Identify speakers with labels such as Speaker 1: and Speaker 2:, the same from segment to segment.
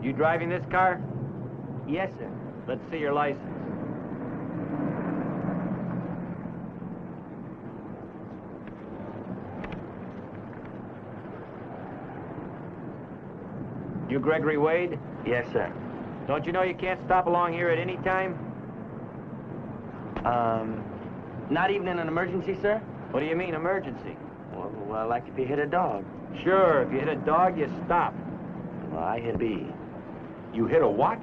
Speaker 1: You driving this car?
Speaker 2: Yes, sir.
Speaker 1: Let's see your license. You Gregory Wade?
Speaker 2: Yes, sir.
Speaker 1: Don't you know you can't stop along here at any time?
Speaker 2: Not even in an emergency, sir?
Speaker 1: What do you mean, emergency?
Speaker 2: Well, like if you hit a dog.
Speaker 1: Sure, if you hit a dog, you stop.
Speaker 2: Well, I hit a bee.
Speaker 1: You hit a what?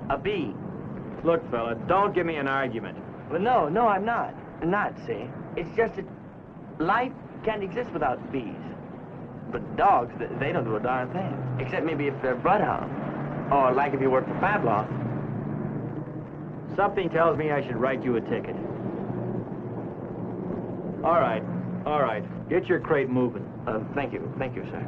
Speaker 2: A bee.
Speaker 1: Look, fella, don't give me an argument.
Speaker 2: Well, no, I'm not. I'm not, see? It's just that life can't exist without bees. But dogs, they don't do a darn thing. Except maybe if they're bloodhounds. Or like if you work for Pavlov.
Speaker 1: Something tells me I should write you a ticket. All right. Get your crate moving.
Speaker 2: Thank you, sir.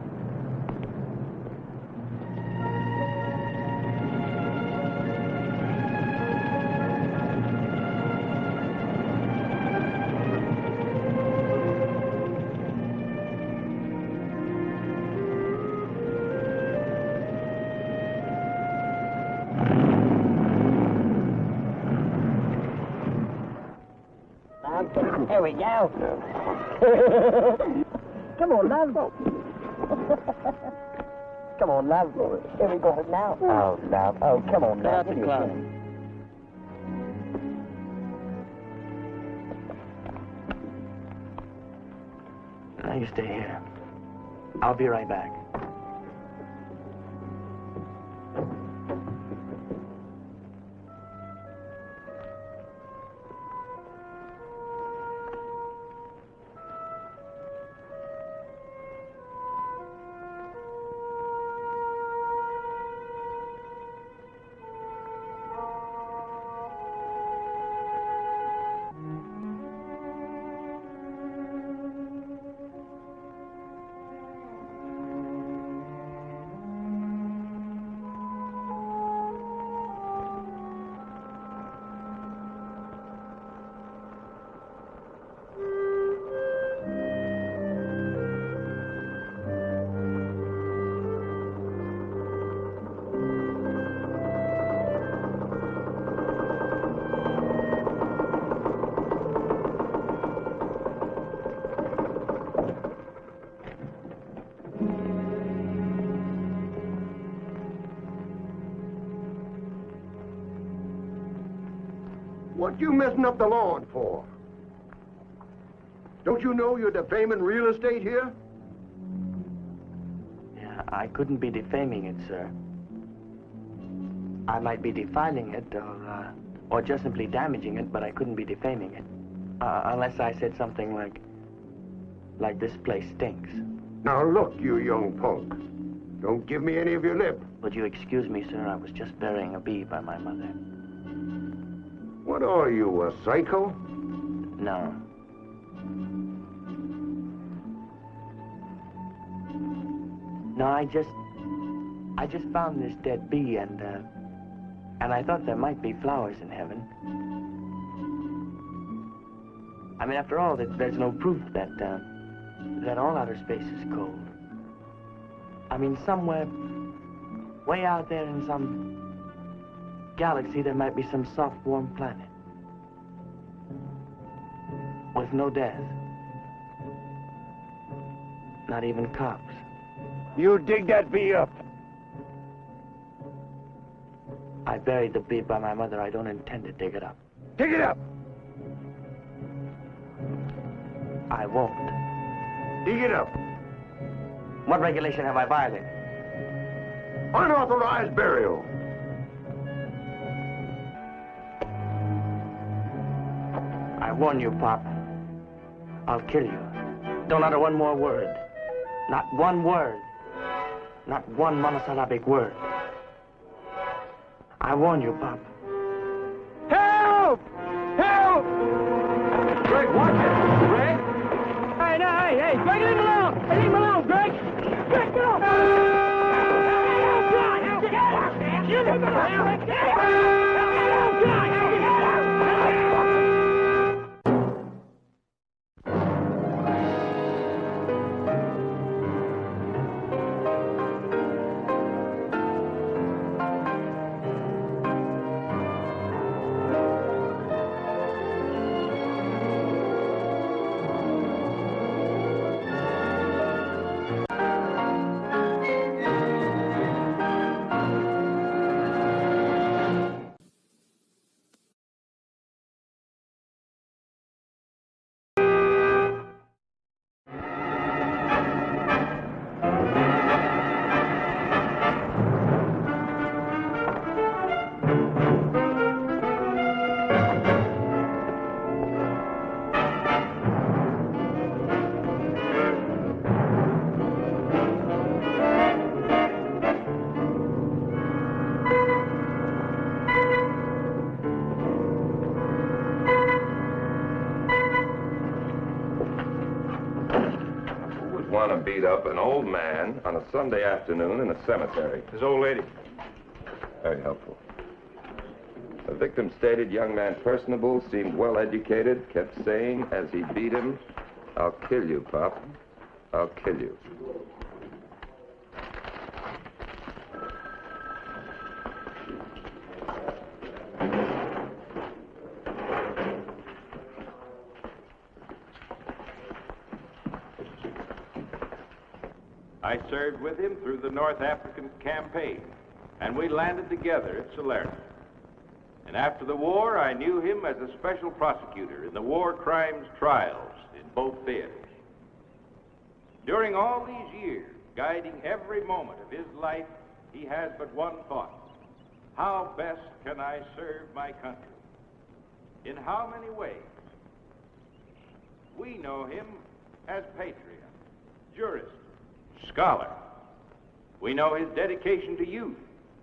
Speaker 3: There we go. Come on, love. Come on, love. Here we go now. Oh, love. Oh, come on, love.
Speaker 2: That's a cloud. Now you stay here. I'll be right back.
Speaker 4: What you messing up the lawn for? Don't you know you're defaming real estate here?
Speaker 2: Yeah, I couldn't be defaming it, sir. I might be defiling it, or just simply damaging it, but I couldn't be defaming it. Unless I said something like this place stinks.
Speaker 4: Now look, you young punk. Don't give me any of your lip.
Speaker 2: Would you excuse me, sir? I was just burying a bee by my mother.
Speaker 4: What are you, a psycho?
Speaker 2: No. No, I just found this dead bee, and I thought there might be flowers in heaven. I mean, after all, there's no proof that all outer space is cold. I mean, somewhere, way out there in some galaxy, there might be some soft, warm planet. With no death. Not even cops.
Speaker 4: You dig that bee up.
Speaker 2: I buried the bee by my mother. I don't intend to dig it up.
Speaker 4: Dig it up!
Speaker 2: I won't.
Speaker 4: Dig it up.
Speaker 2: What regulation have I violated?
Speaker 4: Unauthorized burial.
Speaker 2: I warn you, Pop. I'll kill you. Don't utter one more word. Not one word. Not one monosyllabic word. I warn you, Pop.
Speaker 1: Help! Help! Greg, watch it! Greg? Hey, no, hey, Greg, leave him alone! Hey, leave him alone, Greg! Greg, get off!
Speaker 5: Want to beat up an old man on a Sunday afternoon in a cemetery.
Speaker 1: His old lady.
Speaker 5: Very helpful. The victim stated young man personable, seemed well educated, kept saying as he beat him, "I'll kill you, Pop. I'll kill you."
Speaker 1: I served with him through the North African campaign, and we landed together at Salerno. And after the war, I knew him as a special prosecutor in the war crimes trials in both theaters. During all these years, guiding every moment of his life, he has but one thought: how best can I serve my country? In how many ways? We know him as patriot, jurist, scholar. We know his dedication to youth.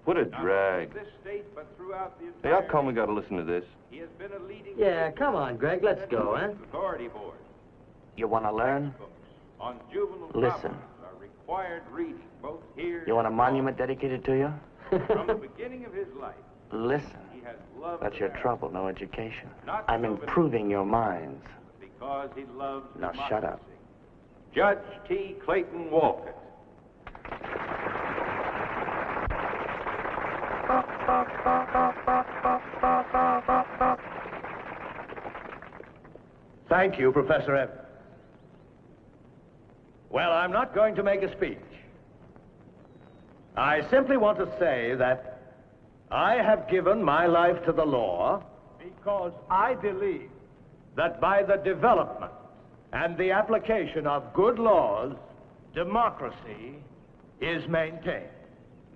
Speaker 5: What a
Speaker 1: Not
Speaker 5: drag.
Speaker 1: only in this state, but throughout the
Speaker 5: Hey, how
Speaker 1: entire
Speaker 5: come we got to listen to this?
Speaker 1: He has been a leading
Speaker 2: Yeah, come on, Greg, let's go, huh?
Speaker 1: authority board.
Speaker 2: You want to learn?
Speaker 1: Books on juvenile
Speaker 2: Listen.
Speaker 1: problems are required reading both here
Speaker 2: You want a
Speaker 1: and
Speaker 2: monument dedicated to you?
Speaker 1: abroad. From the beginning of his life,
Speaker 2: Listen.
Speaker 1: he has loved
Speaker 2: That's your
Speaker 1: America
Speaker 2: trouble, no education.
Speaker 1: Not
Speaker 2: I'm
Speaker 1: so, but-
Speaker 2: improving your minds.
Speaker 1: because he loves
Speaker 2: Now
Speaker 1: democracy.
Speaker 2: shut up.
Speaker 1: Judge T. Clayton Walcott.
Speaker 6: Thank you, Professor Evans. Well, I'm not going to make a speech. I simply want to say that I have given my life to the law because I believe that by the development and the application of good laws, democracy is maintained.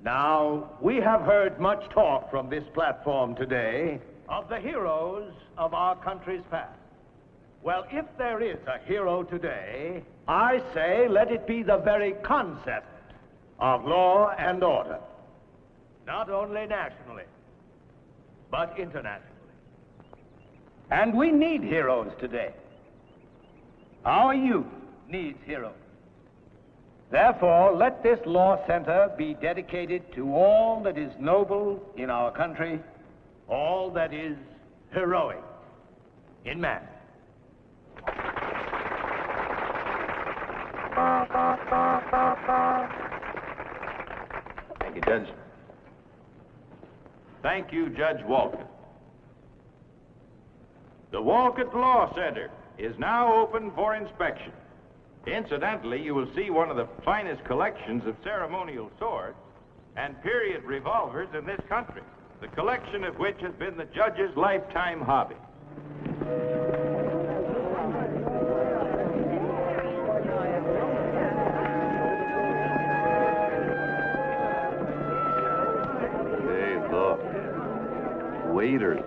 Speaker 6: Now, we have heard much talk from this platform today of the heroes of our country's past. Well, if there is a hero today, I say let it be the very concept of law and order. Not only nationally, but internationally. And we need heroes today. Our youth needs heroes. Therefore, let this law center be dedicated to all that is noble in our country, all that is heroic in man.
Speaker 5: Thank you, Judge.
Speaker 1: Thank you, Judge Walcott. The Walcott Law Center is now open for inspection. Incidentally, you will see one of the finest collections of ceremonial swords and period revolvers in this country, the collection of which has been the judge's lifetime hobby.
Speaker 5: eaters.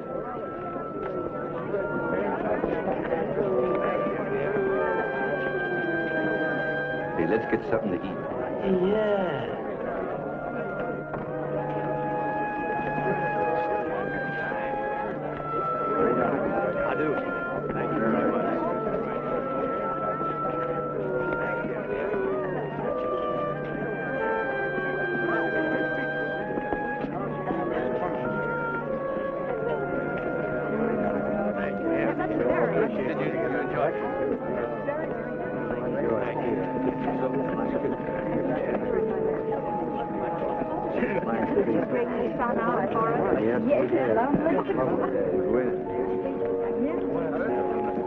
Speaker 5: Hey, let's get something to eat.
Speaker 2: Yeah.
Speaker 6: I do. Thank you very much.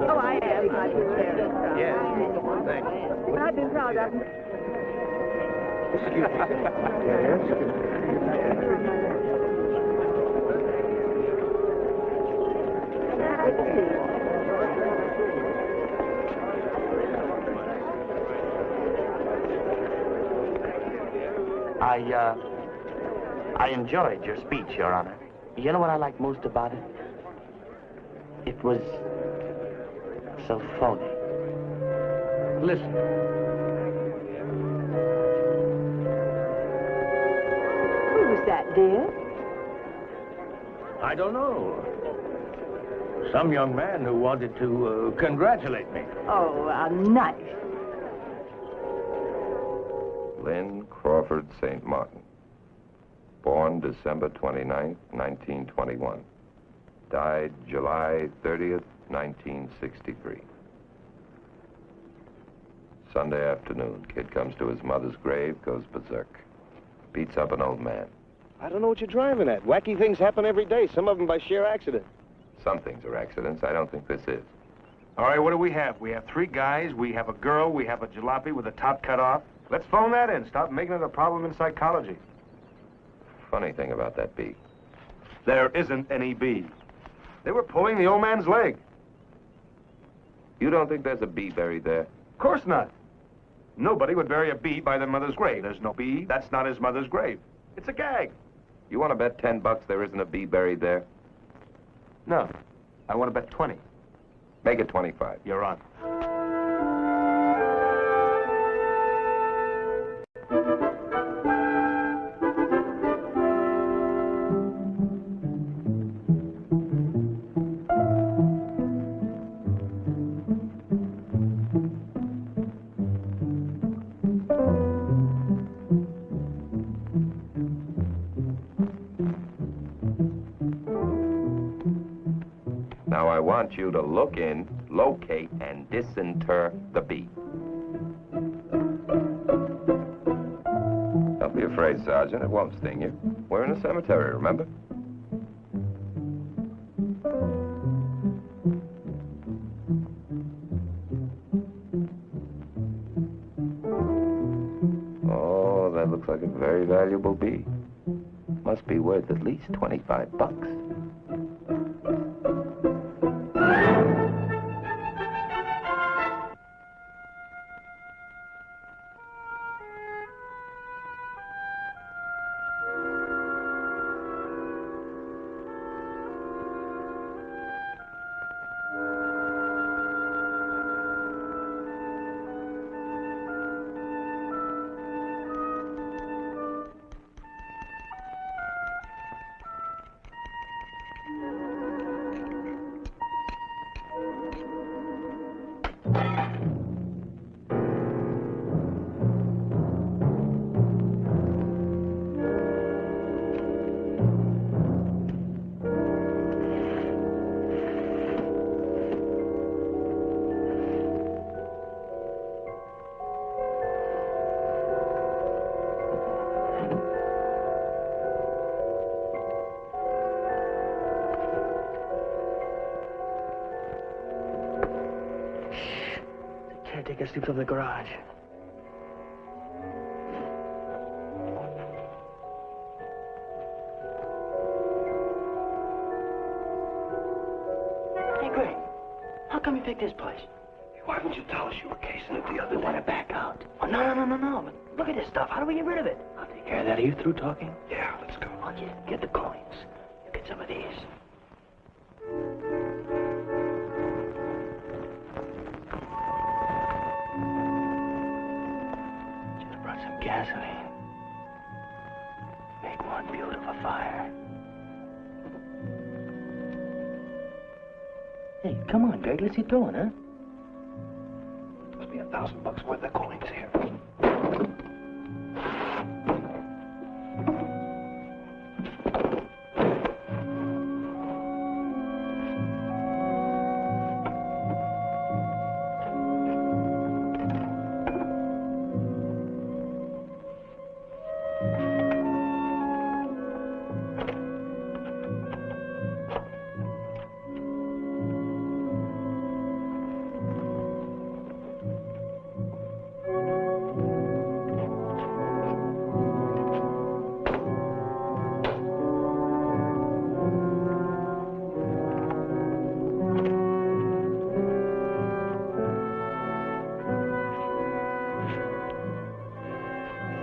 Speaker 3: Oh, I am. I do.
Speaker 6: Yes. Thank you.
Speaker 3: I've been proud of him.
Speaker 2: I enjoyed your speech, Your Honor. You know what I liked most about it? It was so phony.
Speaker 6: Listen.
Speaker 3: Who was that, dear?
Speaker 6: I don't know. Some young man who wanted to congratulate me.
Speaker 3: Oh, nice.
Speaker 5: Lynn Crawford St. Martin. Born December 29th, 1921. Died July 30th, 1963. Sunday afternoon, kid comes to his mother's grave, goes berserk. Beats up an old man.
Speaker 7: I don't know what you're driving at. Wacky things happen every day, some of them by sheer accident.
Speaker 5: Some things are accidents. I don't think this is.
Speaker 8: All right, what do we have? We have 3 guys, we have a girl, we have a jalopy with the top cut off. Let's phone that in. Stop making it a problem in psychology.
Speaker 5: Funny thing about that bee.
Speaker 8: There isn't any bee. They were pulling the old man's leg.
Speaker 5: You don't think there's a bee buried there?
Speaker 8: Of course not. Nobody would bury a bee by their mother's grave. There's no bee. That's not his mother's grave. It's a gag.
Speaker 5: You want to bet $10 there isn't a bee buried there?
Speaker 8: No. I want to bet 20.
Speaker 5: Make it 25.
Speaker 8: You're on.
Speaker 5: Now I want you to look in, locate, and disinter the bee. Don't be afraid, Sergeant. It won't sting you. We're in a cemetery, remember? Oh, that looks like a very valuable bee. Must be worth at least $25.
Speaker 2: Caretaker sleeps over the garage. Hey, Greg, how come you picked this place?
Speaker 7: Why didn't you tell us you were casing it the other
Speaker 2: You
Speaker 7: day?
Speaker 2: want to back out? Oh, no. But look at this stuff. How do we get rid of it? I'll take care of that. Are you through talking?
Speaker 7: Yeah, let's go.
Speaker 2: I'll get the coins. You get some of these. gasoline. Make one beautiful fire. Hey, come on, Greg. Let's get going, huh?
Speaker 7: Must be $1,000 worth of coins here.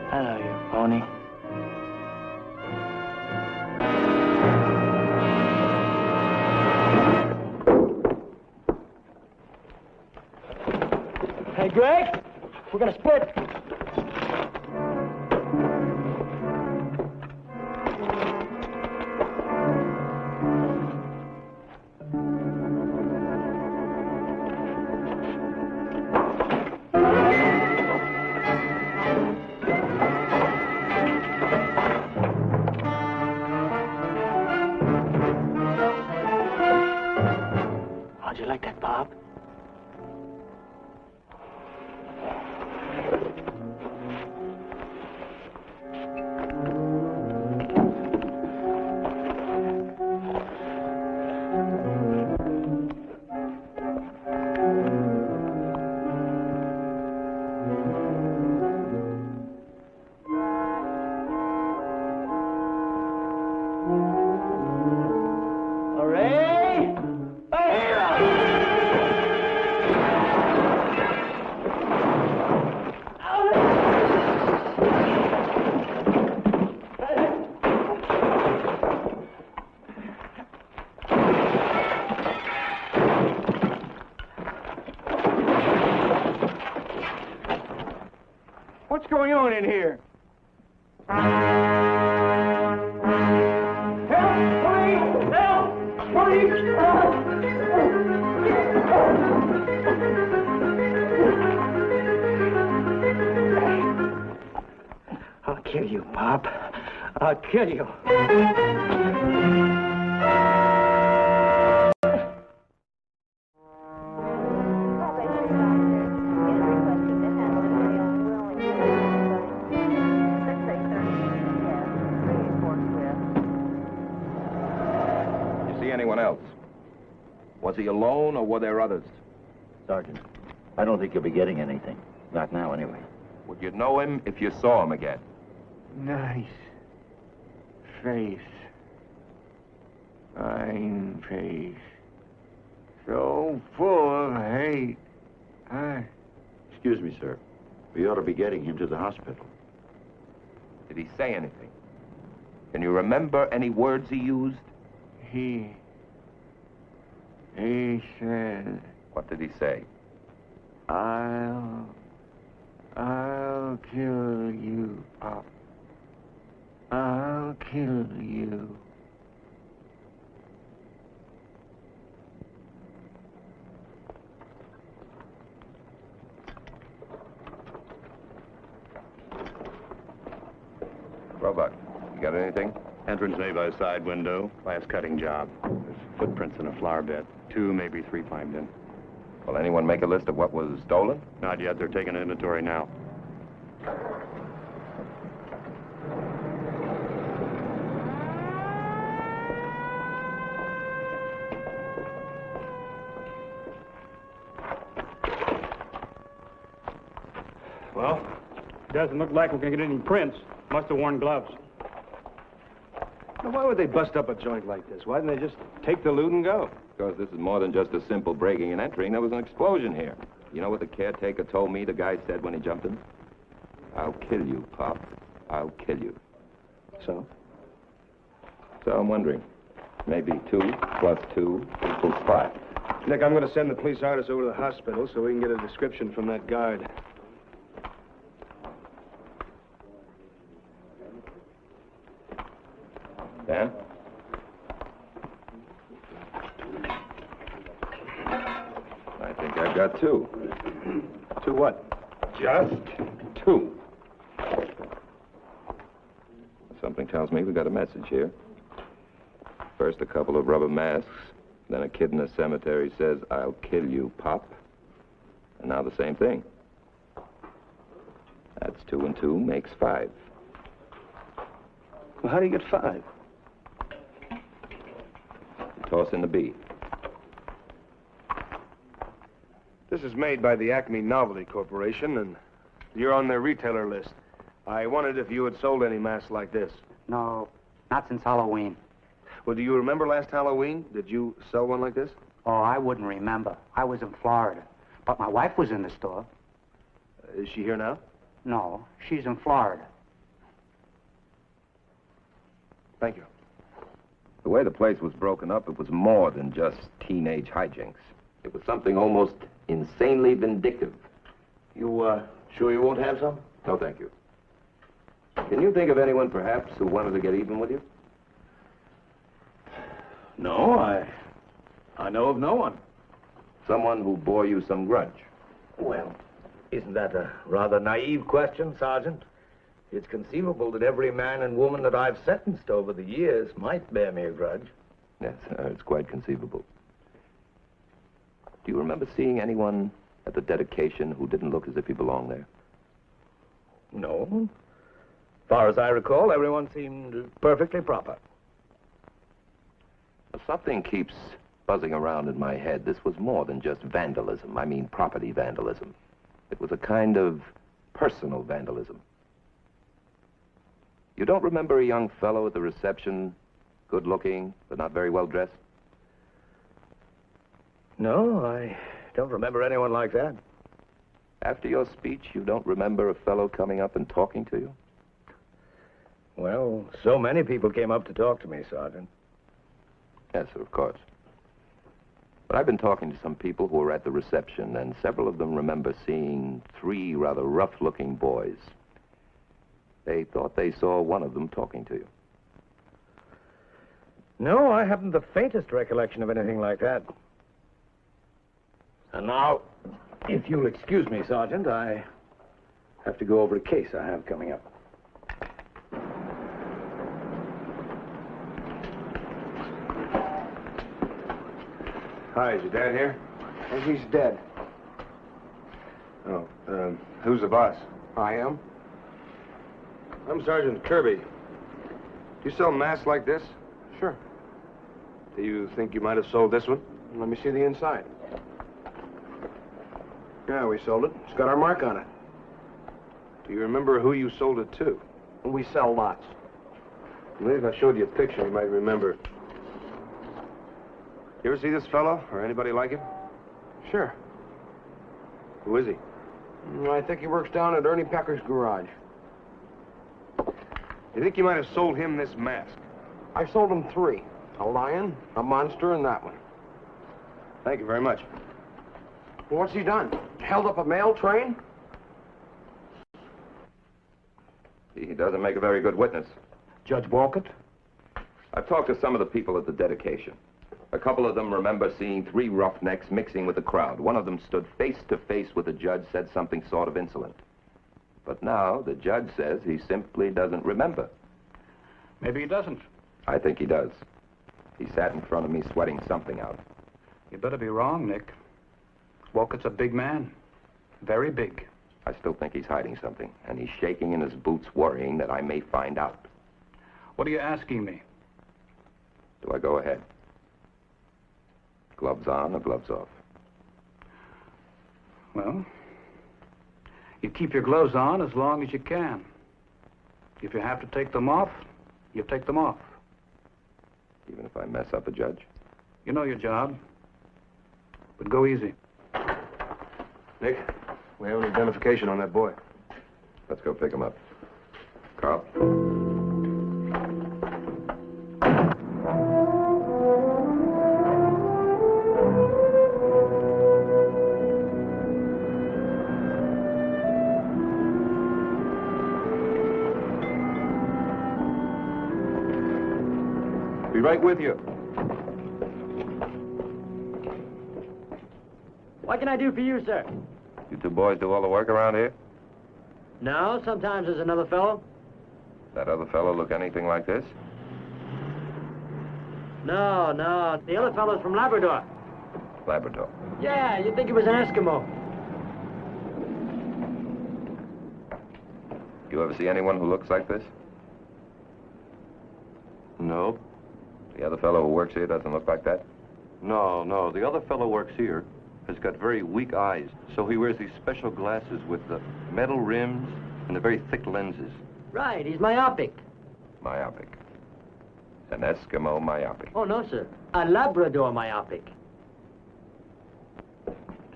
Speaker 2: Hello, you pony. Hey, Greg, we're gonna split. How'd you like that, Bob?
Speaker 8: What's going on in here?
Speaker 2: I'll kill you, Bob. I'll kill you.
Speaker 5: Anyone else? Was he alone or were there others?
Speaker 9: Sergeant, I don't think you'll be getting anything. Not now, anyway.
Speaker 5: Would you know him if you saw him again?
Speaker 8: Nice face. Fine face. So full of hate.
Speaker 9: Excuse me, sir. We ought to be getting him to the hospital.
Speaker 5: Did he say anything? Can you remember any words he used?
Speaker 8: He said...
Speaker 5: What did he say?
Speaker 8: I'll kill you, Pop. I'll kill you.
Speaker 5: Roebuck, you got anything?
Speaker 10: Entrance made by a side window. Glass cutting job. There's footprints in a flower bed. 2, maybe 3 climbed in.
Speaker 5: Will anyone make a list of what was stolen?
Speaker 10: Not yet. They're taking inventory now.
Speaker 11: Well, doesn't look like we can get any prints. Must have worn gloves.
Speaker 7: Now, why would they bust up a joint like this? Why didn't they just take the loot and go?
Speaker 5: Because this is more than just a simple breaking and entering. There was an explosion here. You know what the caretaker told me the guy said when he jumped in? I'll kill you, Pop. I'll kill you.
Speaker 7: So?
Speaker 5: So I'm wondering. Maybe 2 plus 2 equals 5.
Speaker 7: Nick, I'm going to send the police artist over to the hospital so we can get a description from that guard.
Speaker 5: Got two.
Speaker 7: To what?
Speaker 5: Just two. Something tells me we got a message here. First, a couple of rubber masks. Then a kid in a cemetery says, "I'll kill you, Pop." And now the same thing. That's 2 and 2 makes 5.
Speaker 7: Well, how do you get 5?
Speaker 5: Toss in the B.
Speaker 8: This is made by the Acme Novelty Corporation, and you're on their retailer list. I wondered if you had sold any masks like this.
Speaker 12: No, not since Halloween.
Speaker 8: Well, do you remember last Halloween? Did you sell one like this?
Speaker 12: Oh, I wouldn't remember. I was in Florida. But my wife was in the store.
Speaker 8: Is she here now?
Speaker 12: No, she's in Florida.
Speaker 8: Thank you.
Speaker 5: The way the place was broken up, it was more than just teenage hijinks. It was something almost insanely vindictive.
Speaker 9: You, sure you won't have some?
Speaker 5: No, thank you. Can you think of anyone, perhaps, who wanted to get even with you?
Speaker 9: No, I know of no one.
Speaker 5: Someone who bore you some grudge?
Speaker 9: Well, isn't that a rather naive question, Sergeant? It's conceivable that every man and woman that I've sentenced over the years might bear me a grudge.
Speaker 5: Yes, it's quite conceivable. Do you remember seeing anyone at the dedication who didn't look as if he belonged there?
Speaker 9: No. As far as I recall, everyone seemed perfectly proper.
Speaker 5: Something keeps buzzing around in my head. This was more than just vandalism. I mean property vandalism. It was a kind of personal vandalism. You don't remember a young fellow at the reception, good-looking, but not very well-dressed?
Speaker 9: No, I don't remember anyone like that.
Speaker 5: After your speech, you don't remember a fellow coming up and talking to you?
Speaker 9: Well, so many people came up to talk to me, Sergeant.
Speaker 5: Yes, sir, of course. But I've been talking to some people who were at the reception, and several of them remember seeing 3 rather rough-looking boys. They thought they saw one of them talking to you.
Speaker 9: No, I haven't the faintest recollection of anything like that. And now, if you'll excuse me, Sergeant, I have to go over a case I have coming up.
Speaker 8: Hi, is your dad here?
Speaker 6: He's dead.
Speaker 8: Oh, who's the boss?
Speaker 6: I am.
Speaker 8: I'm Sergeant Kirby. Do you sell masks like this?
Speaker 6: Sure.
Speaker 8: Do you think you might have sold this one?
Speaker 6: Let me see the inside. Yeah, we sold it. It's got our mark on it.
Speaker 8: Do you remember who you sold it to?
Speaker 6: We sell lots.
Speaker 8: Maybe if I showed you a picture, you might remember. You ever see this fellow, or anybody like him?
Speaker 6: Sure.
Speaker 8: Who is he?
Speaker 6: I think he works down at Ernie Pecker's garage.
Speaker 8: You think you might have sold him this mask?
Speaker 6: I sold him 3. A lion, a monster, and that one.
Speaker 8: Thank you very much.
Speaker 6: Well, what's he done? Held up a mail train?
Speaker 5: He doesn't make a very good witness.
Speaker 9: Judge Walcott?
Speaker 5: I've talked to some of the people at the dedication. A couple of them remember seeing 3 roughnecks mixing with the crowd. One of them stood face to face with the judge, said something sort of insolent. But now the judge says he simply doesn't remember.
Speaker 11: Maybe he doesn't.
Speaker 5: I think he does. He sat in front of me sweating something out.
Speaker 11: You better be wrong, Nick. Walcott's a big man. Very big.
Speaker 5: I still think he's hiding something, and he's shaking in his boots, worrying that I may find out.
Speaker 11: What are you asking me?
Speaker 5: Do I go ahead? Gloves on or gloves off?
Speaker 11: Well, you keep your gloves on as long as you can. If you have to take them off, you take them off.
Speaker 5: Even if I mess up a judge?
Speaker 11: You know your job. But go easy.
Speaker 8: Nick, we have an identification on that boy.
Speaker 5: Let's go pick him up. Carl?
Speaker 8: Be right with you.
Speaker 13: What can I do for you, sir?
Speaker 5: You two boys do all the work around here?
Speaker 13: No, sometimes there's another fellow.
Speaker 5: That other fellow look anything like this?
Speaker 13: No, the other fellow's from Labrador.
Speaker 5: Labrador.
Speaker 13: Yeah, you'd think he was an Eskimo.
Speaker 5: You ever see anyone who looks like this?
Speaker 14: No.
Speaker 5: The other fellow who works here doesn't look like that?
Speaker 14: No. The other fellow works here has got very weak eyes, so he wears these special glasses with the metal rims and the very thick lenses.
Speaker 13: Right, he's myopic.
Speaker 5: Myopic. An Eskimo myopic.
Speaker 13: Oh, no, sir. A Labrador myopic.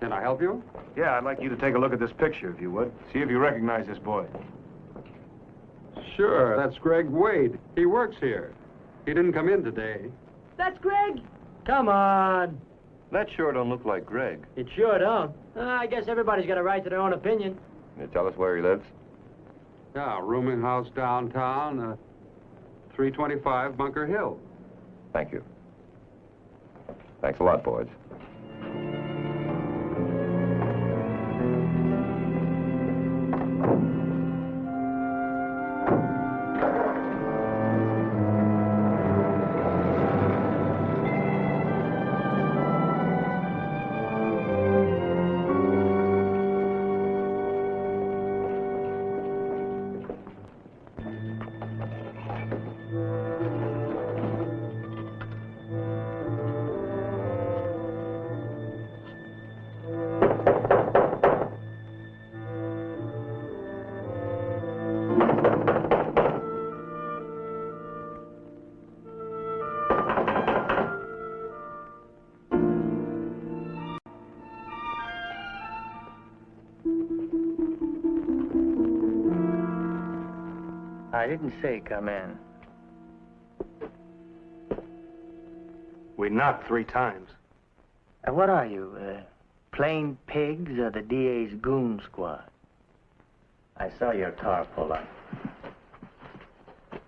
Speaker 7: Can I help you?
Speaker 8: Yeah, I'd like you to take a look at this picture, if you would. See if you recognize this boy.
Speaker 7: Sure, that's Greg Wade. He works here. He didn't come in today.
Speaker 13: That's Greg. Come on.
Speaker 14: That sure don't look like Greg.
Speaker 13: It sure don't. I guess everybody's got a right to their own opinion.
Speaker 5: Can you tell us where he lives?
Speaker 7: Yeah, rooming house downtown, 325 Bunker Hill.
Speaker 5: Thank you. Thanks a lot, boys.
Speaker 2: I didn't say come in.
Speaker 8: We knocked 3 times.
Speaker 2: What are you, plain pigs or the DA's goon squad? I saw your car pull up. You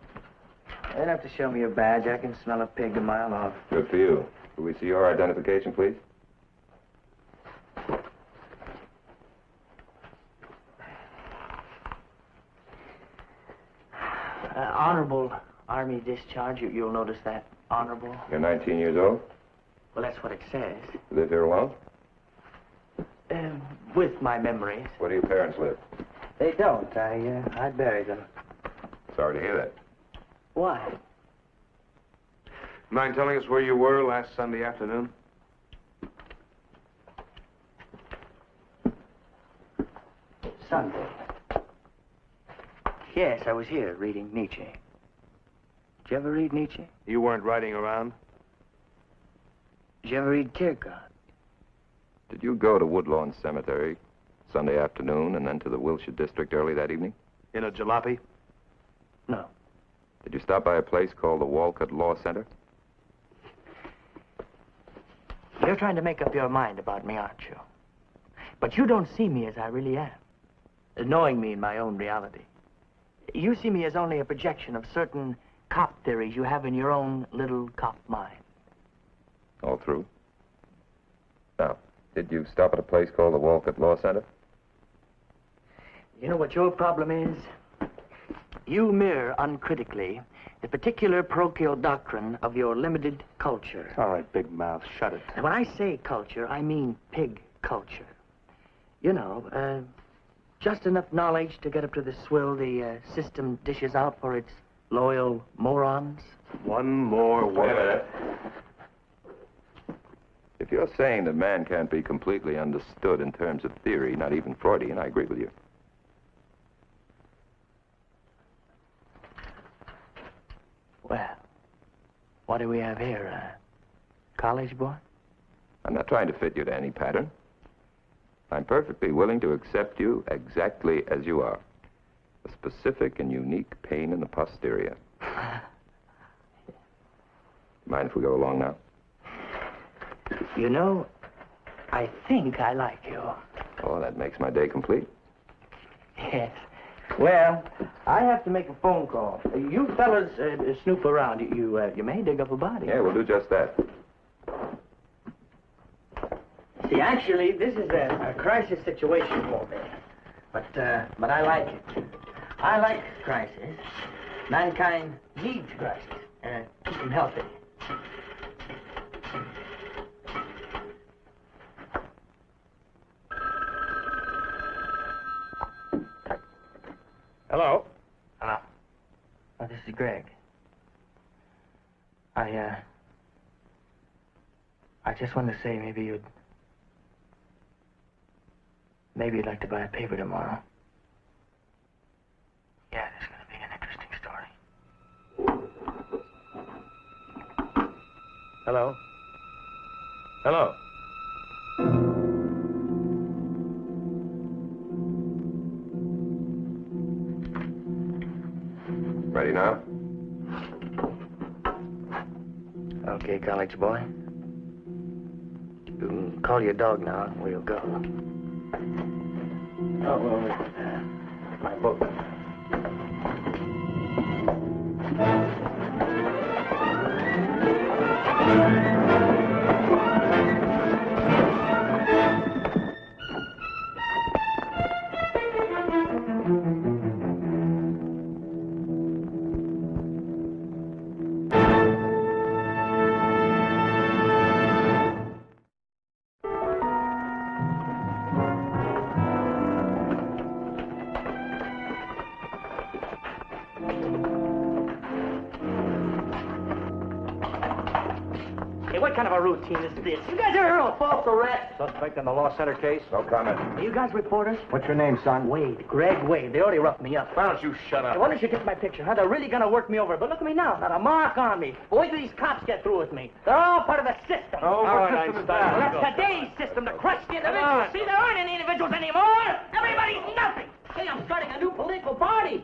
Speaker 2: don't have to show me your badge. I can smell a pig a mile off.
Speaker 5: Good for you. Can we see your identification, please?
Speaker 2: Honorable Army discharge. You'll notice that. Honorable.
Speaker 5: You're 19 years old?
Speaker 2: Well, that's what it says.
Speaker 5: You live here alone?
Speaker 2: With my memories.
Speaker 5: Where do your parents live?
Speaker 2: They don't. I buried them.
Speaker 5: Sorry to hear that.
Speaker 2: Why?
Speaker 8: Mind telling us where you were last Sunday afternoon?
Speaker 2: Sunday. Yes, I was here reading Nietzsche. Did you ever read Nietzsche?
Speaker 8: You weren't riding around?
Speaker 2: Did you ever read Kierkegaard?
Speaker 5: Did you go to Woodlawn Cemetery Sunday afternoon and then to the Wilshire District early that evening?
Speaker 8: In a jalopy?
Speaker 2: No.
Speaker 5: Did you stop by a place called the Walcott Law Center?
Speaker 2: You're trying to make up your mind about me, aren't you? But you don't see me as I really am, knowing me in my own reality. You see me as only a projection of certain cop theories you have in your own little cop mind.
Speaker 5: All through. Now, did you stop at a place called the Walcott Law Center?
Speaker 2: You know what your problem is? You mirror uncritically the particular parochial doctrine of your limited culture.
Speaker 8: All right, big mouth, shut it.
Speaker 2: And when I say culture, I mean pig culture. You know, just enough knowledge to get up to the swill the system dishes out for its loyal morons.
Speaker 8: One more word.
Speaker 5: Wait a minute. If you're saying that man can't be completely understood in terms of theory, not even Freudian, I agree with you.
Speaker 2: Well, what do we have here? College boy?
Speaker 5: I'm not trying to fit you to any pattern. I'm perfectly willing to accept you exactly as you are. A specific and unique pain in the posterior. Mind if we go along now?
Speaker 2: You know, I think I like you.
Speaker 5: Oh, that makes my day complete.
Speaker 2: Yes. Well, I have to make a phone call. You fellas snoop around. You may dig up a body.
Speaker 5: Yeah, we'll do just that.
Speaker 2: See, actually, this is a crisis situation for me. But I like it. I like crisis. Mankind needs crisis. Keep them healthy.
Speaker 6: Hello?
Speaker 2: Hello. Oh, this is Greg. I just wanted to say maybe you'd like to buy a paper tomorrow. Yeah, there's going to be an interesting story.
Speaker 6: Hello? Hello?
Speaker 5: Ready now?
Speaker 2: Okay, college boy. You can call your dog now and we'll go. Oh, well, my book. What kind of a routine is this? You guys ever heard of a false arrest?
Speaker 11: Suspect in the Law Center case?
Speaker 5: No comment.
Speaker 2: Are you guys reporters?
Speaker 11: What's your name, son?
Speaker 2: Wade. Greg Wade. They already roughed me up.
Speaker 5: Why don't you shut up?
Speaker 2: Why don't you take my picture, huh? They're really gonna work me over. But look at me now. Not a mark on me. But wait till these cops get through with me. They're all part of the system.
Speaker 11: Oh, all right, Einstein.
Speaker 2: Well, that's today's system to crush the individuals. See, there aren't any individuals anymore. Everybody's nothing. Hey, I'm starting a new political party.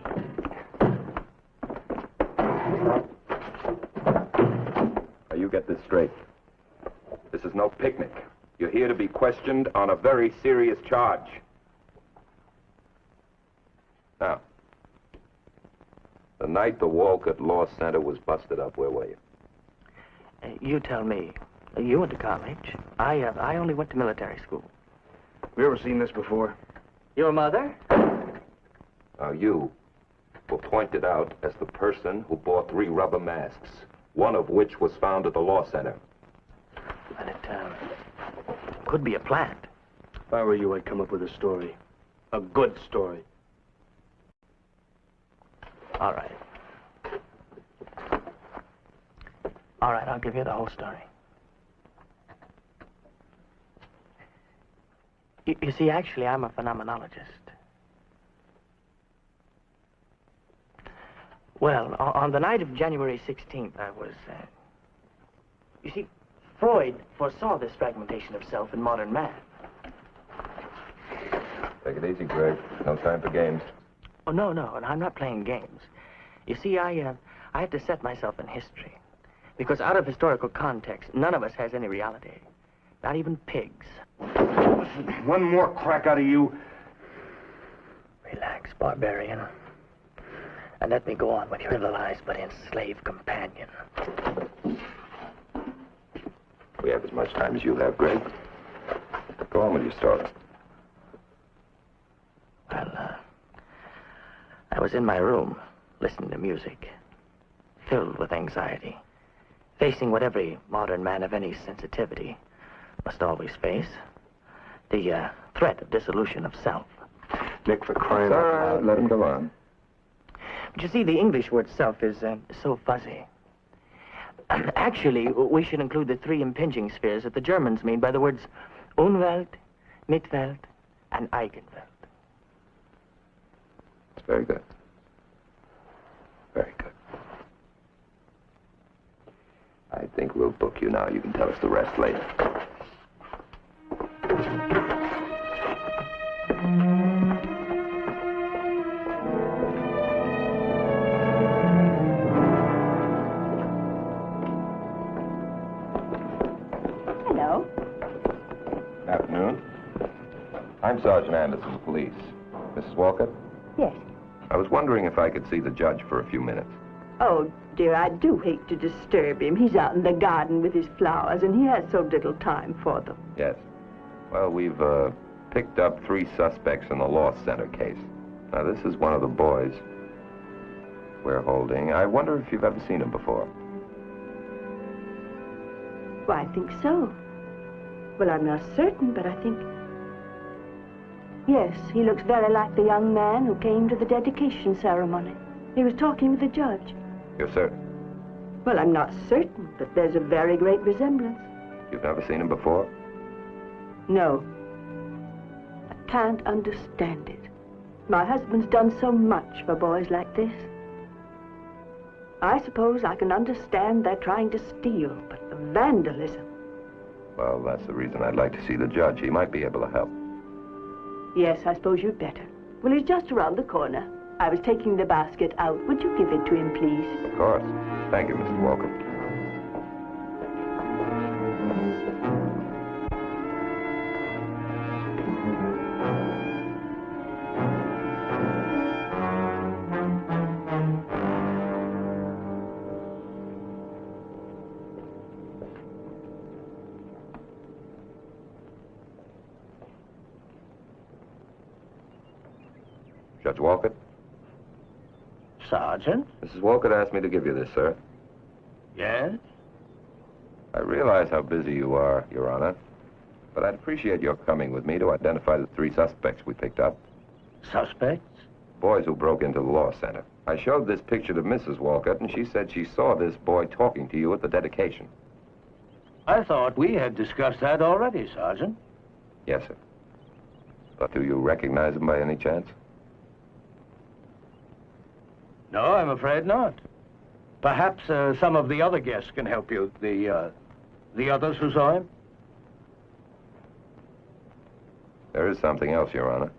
Speaker 5: Now, you get this straight. This is no picnic. You're here to be questioned on a very serious charge. Now, the night the Walcott Law Center was busted up, where were you?
Speaker 2: You tell me. You went to college. I only went to military school.
Speaker 8: Have you ever seen this before?
Speaker 2: Your mother?
Speaker 5: Now, you were pointed out as the person who bought 3 rubber masks, one of which was found at the Law Center.
Speaker 2: But it could be a plant.
Speaker 8: If I were you, I'd come up with a story. A good story.
Speaker 2: All right. All right, I'll give you the whole story. You see, actually, I'm a phenomenologist. Well, on the night of January 16th, I was... You see, Freud foresaw this fragmentation of self in modern man.
Speaker 5: Take it easy, Greg. No time for games.
Speaker 2: Oh, no, and I'm not playing games. You see, I have to set myself in history. Because out of historical context, none of us has any reality. Not even pigs.
Speaker 8: One more crack out of you.
Speaker 2: Relax, barbarian. And let me go on with your civilized but enslaved companion.
Speaker 5: We have as much time as you have, Greg. Go on with your story.
Speaker 2: Well, I was in my room, listening to music, filled with anxiety, facing what every modern man of any sensitivity must always face, the threat of dissolution of self.
Speaker 8: Nick, for crying out loud.
Speaker 5: Let him go on.
Speaker 2: But you see, the English word self is so fuzzy. Actually, we should include the 3 impinging spheres that the Germans mean by the words Unwelt, Mitwelt, and Eigenwelt.
Speaker 5: It's very good. Very good. I think we'll book you now. You can tell us the rest later.
Speaker 3: Hello.
Speaker 5: Afternoon. I'm Sergeant Anderson, police. Mrs. Walcott?
Speaker 3: Yes.
Speaker 5: I was wondering if I could see the judge for a few minutes.
Speaker 3: Oh, dear, I do hate to disturb him. He's out in the garden with his flowers, and he has so little time for them.
Speaker 5: Yes. Well, we've picked up 3 suspects in the Law Center case. Now, this is one of the boys we're holding. I wonder if you've ever seen him before.
Speaker 15: Why, I think so. Well, I'm not certain, but I think... Yes, he looks very like the young man who came to the dedication ceremony. He was talking with the judge.
Speaker 5: You're certain?
Speaker 15: Well, I'm not certain, but there's a very great resemblance.
Speaker 5: You've never seen him before?
Speaker 15: No. I can't understand it. My husband's done so much for boys like this. I suppose I can understand they're trying to steal, but the vandalism...
Speaker 5: Well, that's the reason I'd like to see the judge. He might be able to help.
Speaker 15: Yes, I suppose you'd better. Well, he's just around the corner. I was taking the basket out. Would you give it to him, please?
Speaker 5: Of course. Thank you, Mrs. Walker. Judge Walcott?
Speaker 9: Sergeant?
Speaker 5: Mrs. Walcott asked me to give you this, sir.
Speaker 9: Yes?
Speaker 5: I realize how busy you are, Your Honor, but I'd appreciate your coming with me to identify the 3 suspects we picked up.
Speaker 9: Suspects?
Speaker 5: Boys who broke into the Law Center. I showed this picture to Mrs. Walcott, and she said she saw this boy talking to you at the dedication.
Speaker 9: I thought we had discussed that already, Sergeant.
Speaker 5: Yes, sir. But do you recognize him by any chance?
Speaker 9: No, I'm afraid not. Perhaps some of the other guests can help you. The others who saw him?
Speaker 5: There is something else, Your Honor.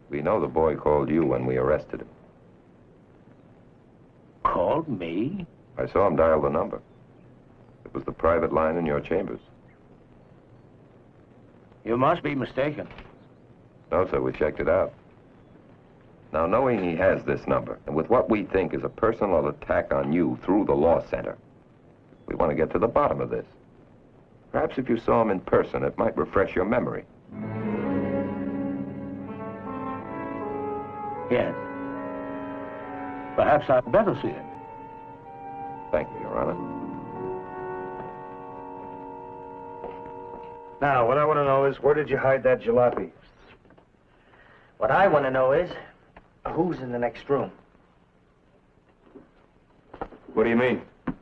Speaker 5: We know the boy called you when we arrested him.
Speaker 9: Called me?
Speaker 5: I saw him dial the number. It was the private line in your chambers.
Speaker 9: You must be mistaken.
Speaker 5: No, sir, we checked it out. Now, knowing he has this number, and with what we think is a personal attack on you through the Law Center, we want to get to the bottom of this. Perhaps if you saw him in person, it might refresh your memory.
Speaker 9: Yes. Perhaps I'd better see him.
Speaker 5: Thank you, Your Honor.
Speaker 8: Now, what I want to know is, where did you hide that jalopy?
Speaker 2: What I want to know is, who's in the next room?
Speaker 8: What do you mean?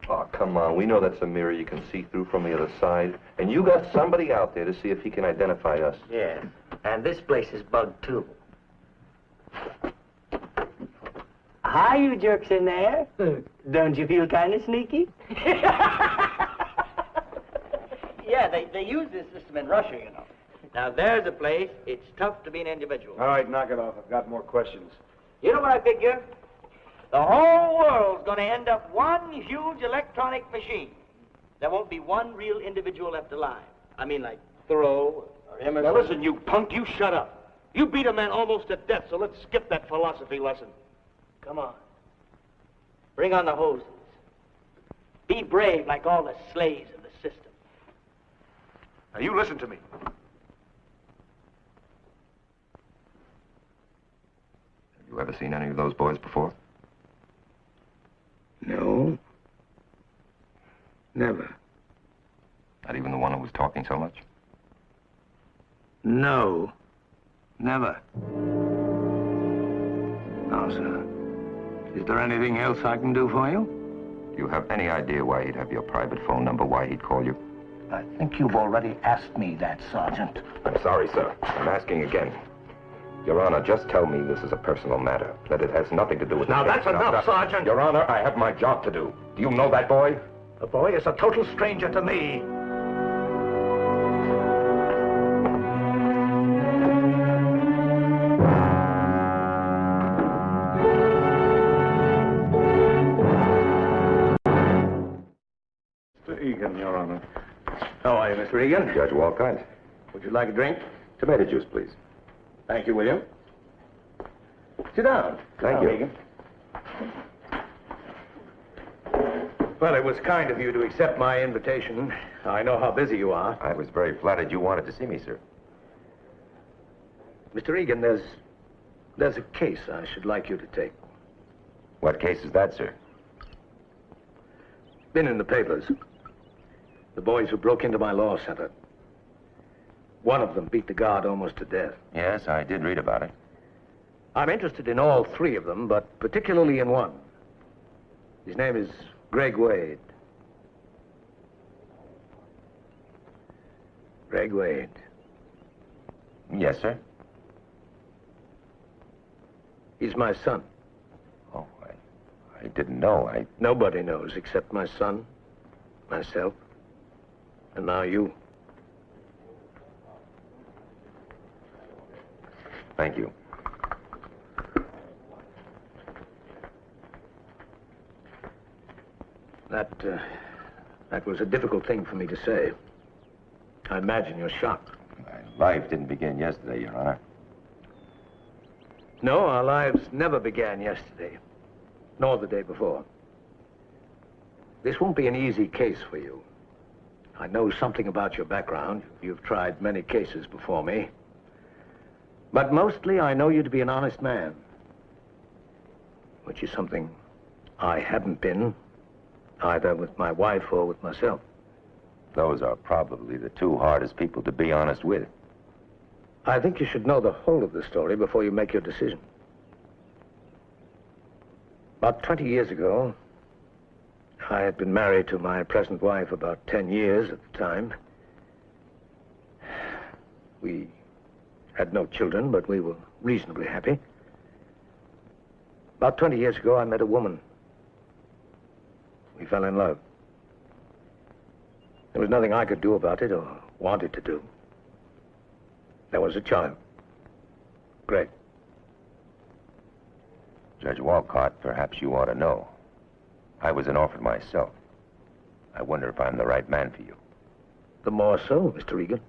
Speaker 14: Oh, come on. We know that's a mirror you can see through from the other side. And you got somebody out there to see if he can identify us.
Speaker 2: Yeah, and this place is bugged, too. Hi, you jerks in there. Don't you feel kind of sneaky?
Speaker 16: Yeah, they use this system in Russia, you know. Now, there's a place, it's tough to be an individual.
Speaker 8: All right, knock it off. I've got more questions.
Speaker 16: You know what I figure? The whole world's going to end up one huge electronic machine. There won't be one real individual left alive. I mean, like Thoreau or Emerson.
Speaker 8: Now, listen, you punk, you shut up. You beat a man almost to death, so let's skip that philosophy lesson.
Speaker 16: Come on. Bring on the hoses. Be brave like all the slaves of the system.
Speaker 8: Now, you listen to me.
Speaker 5: Have you ever seen any of those boys before?
Speaker 9: No. Never.
Speaker 5: Not even the one who was talking so much?
Speaker 9: No. Never. No, sir. Is there anything else I can do for you?
Speaker 5: Do you have any idea why he'd have your private phone number, why he'd call you?
Speaker 9: I think you've already asked me that, Sergeant.
Speaker 5: I'm sorry, sir. I'm asking again. Your Honor, just tell me this is a personal matter, that it has nothing to do with...
Speaker 9: Now, that's enough, Sergeant.
Speaker 5: Your Honor, I have my job to do. Do you know that boy?
Speaker 9: The boy is a total stranger to me.
Speaker 8: Mr. Egan, Your Honor.
Speaker 9: How are you, Mr. Egan?
Speaker 5: Judge Walcott.
Speaker 9: Would you like a drink?
Speaker 5: Tomato juice, please.
Speaker 9: Thank you, William. Sit down.
Speaker 5: Thank you.
Speaker 9: Egan. Well, it was kind of you to accept my invitation. I know how busy you are.
Speaker 5: I was very flattered you wanted to see me, sir.
Speaker 9: Mr. Egan, there's a case I should like you to take.
Speaker 5: What case is that, sir?
Speaker 9: Been in the papers. The boys who broke into my law center. One of them beat the guard almost to death.
Speaker 5: Yes, I did read about it.
Speaker 9: I'm interested in all three of them, but particularly in one. His name is Greg Wade. Greg Wade.
Speaker 5: Yes, sir.
Speaker 9: He's my son.
Speaker 5: Oh, I didn't know.
Speaker 9: Nobody knows except my son, myself, and now you.
Speaker 5: Thank you.
Speaker 9: That was a difficult thing for me to say. I imagine you're shocked.
Speaker 5: My life didn't begin yesterday, Your Honor.
Speaker 9: No, our lives never began yesterday, nor the day before. This won't be an easy case for you. I know something about your background. You've tried many cases before me. But mostly I know you to be an honest man, which is something I haven't been, either with my wife or with myself.
Speaker 5: Those are probably the two hardest people to be honest with.
Speaker 9: I think you should know the whole of the story before you make your decision. About 20 years ago, I had been married to my present wife about 10 years at the time. We had no children, but we were reasonably happy. About 20 years ago, I met a woman. We fell in love. There was nothing I could do about it or wanted to do. There was a child. Greg.
Speaker 5: Judge Walcott, perhaps you ought to know. I was an orphan myself. I wonder if I'm the right man for you.
Speaker 9: The more so, Mr. Egan.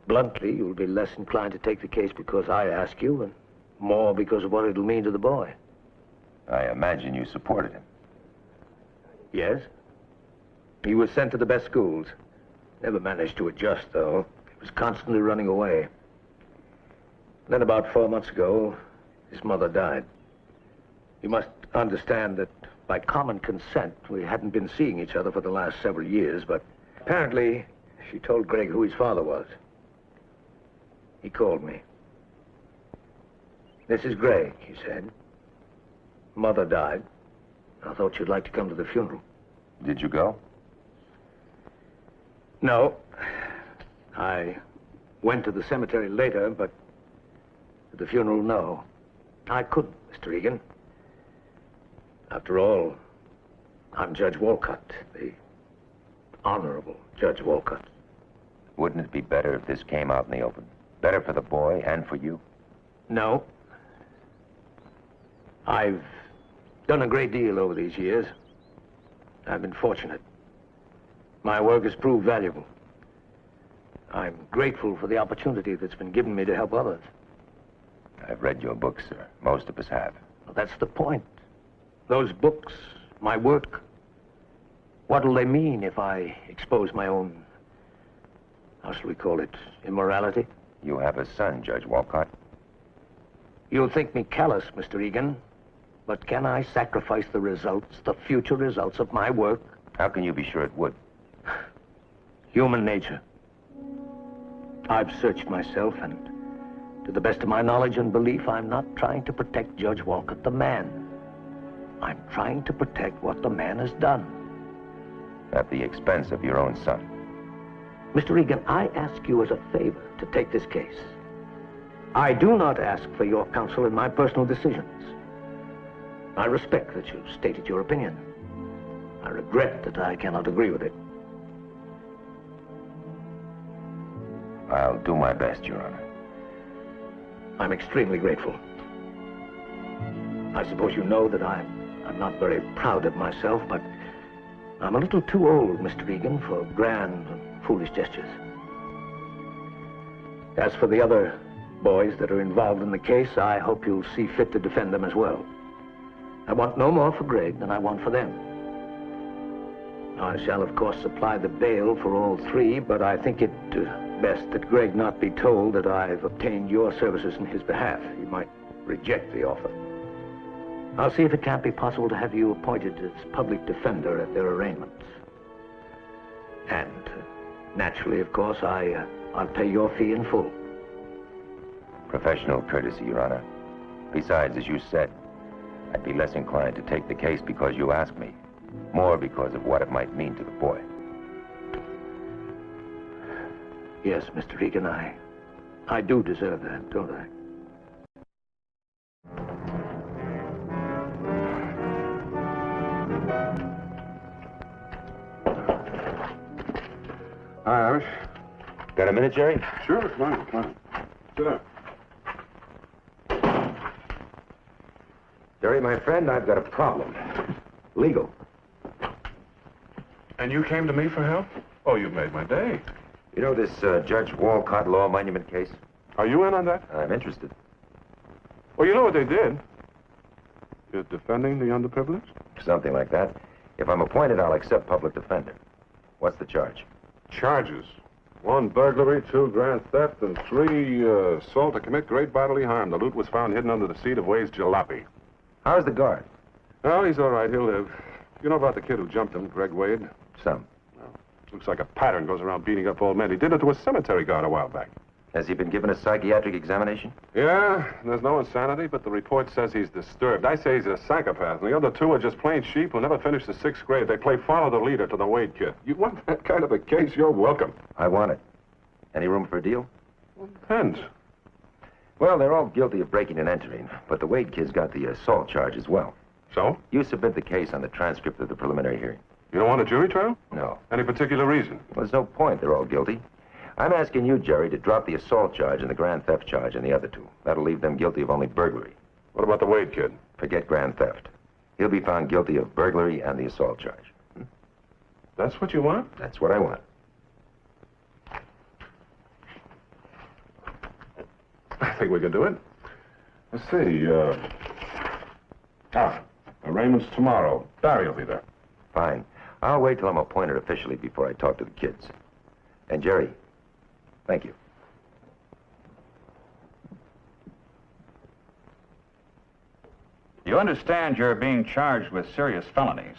Speaker 9: Bluntly, you'll be less inclined to take the case because I ask you, and more because of what it'll mean to the boy.
Speaker 5: I imagine you supported him.
Speaker 9: Yes. He was sent to the best schools. Never managed to adjust, though. He was constantly running away. Then about 4 months ago, his mother died. You must understand that by common consent, we hadn't been seeing each other for the last several years, but apparently she told Greg who his father was. He called me. "This is Greg," he said. "Mother died. I thought you'd like to come to the funeral."
Speaker 5: Did you go?
Speaker 9: No. I went to the cemetery later, but at the funeral, no. I couldn't, Mr. Egan. After all, I'm Judge Walcott, the Honorable Judge Walcott.
Speaker 5: Wouldn't it be better if this came out in the open? Better for the boy and for you?
Speaker 9: No. I've done a great deal over these years. I've been fortunate. My work has proved valuable. I'm grateful for the opportunity that's been given me to help others.
Speaker 5: I've read your books, sir. Most of us have.
Speaker 9: Well, that's the point. Those books, my work, what'll they mean if I expose my own, how shall we call it, immorality?
Speaker 5: You have a son, Judge Walcott.
Speaker 9: You'll think me callous, Mr. Egan, but can I sacrifice the results, the future results of my work?
Speaker 5: How can you be sure it would?
Speaker 9: Human nature. I've searched myself, and to the best of my knowledge and belief, I'm not trying to protect Judge Walcott, the man. I'm trying to protect what the man has done.
Speaker 5: At the expense of your own son.
Speaker 9: Mr. Egan, I ask you as a favor to take this case. I do not ask for your counsel in my personal decisions. I respect that you've stated your opinion. I regret that I cannot agree with it.
Speaker 5: I'll do my best, Your Honor.
Speaker 9: I'm extremely grateful. I suppose you know that I'm not very proud of myself, but I'm a little too old, Mr. Egan, for grand and foolish gestures. As for the other boys that are involved in the case, I hope you'll see fit to defend them as well. I want no more for Greg than I want for them. I shall, of course, supply the bail for all three, but I think it best that Greg not be told that I've obtained your services in his behalf. He might reject the offer. I'll see if it can't be possible to have you appointed as public defender at their arraignments. And, naturally, of course, I'll pay your fee in full.
Speaker 5: Professional courtesy, Your Honor. Besides, as you said, I'd be less inclined to take the case because you asked me. More because of what it might mean to the boy.
Speaker 9: Yes, Mr. Egan, I do deserve that, don't I?
Speaker 8: Hi, Irish.
Speaker 5: Got a minute, Jerry?
Speaker 8: Sure, come on. Sit down.
Speaker 5: Jerry, my friend, I've got a problem. Legal.
Speaker 8: And you came to me for help? Oh, you've made my day.
Speaker 5: You know this Judge Walcott Law Monument case?
Speaker 8: Are you in on that?
Speaker 5: I'm interested.
Speaker 8: Well, you know what they did? You're defending the underprivileged?
Speaker 5: Something like that. If I'm appointed, I'll accept public defender. What's the charge?
Speaker 8: Charges. 1 burglary, 2 grand theft, and 3 assault to commit great bodily harm. The loot was found hidden under the seat of Wade's jalopy.
Speaker 5: How's the guard?
Speaker 8: Oh, he's all right. He'll live. You know about the kid who jumped him, Greg Wade?
Speaker 5: Some.
Speaker 8: Well, looks like a pattern goes around beating up old men. He did it to a cemetery guard a while back.
Speaker 5: Has he been given a psychiatric examination?
Speaker 8: Yeah, there's no insanity, but the report says he's disturbed. I say he's a psychopath, and the other 2 are just plain sheep who never finished the 6th grade. They play follow the leader to the Wade kid. You want that kind of a case, you're welcome.
Speaker 5: I want it. Any room for a deal?
Speaker 8: Well, depends.
Speaker 5: Well, they're all guilty of breaking and entering, but the Wade kid's got the assault charge as well.
Speaker 8: So?
Speaker 5: You submit the case on the transcript of the preliminary hearing.
Speaker 8: You don't want a jury trial?
Speaker 5: No.
Speaker 8: Any particular reason?
Speaker 5: Well, there's no point. They're all guilty. I'm asking you, Jerry, to drop the assault charge and the grand theft charge on the other 2. That'll leave them guilty of only burglary.
Speaker 8: What about the Wade kid?
Speaker 5: Forget grand theft. He'll be found guilty of burglary and the assault charge.
Speaker 8: That's what you want?
Speaker 5: That's what I want.
Speaker 8: I think we can do it. Let's see, arraignments tomorrow. Barry will be there.
Speaker 5: Fine. I'll wait till I'm appointed officially before I talk to the kids. And Jerry, thank you.
Speaker 11: You understand you're being charged with serious felonies.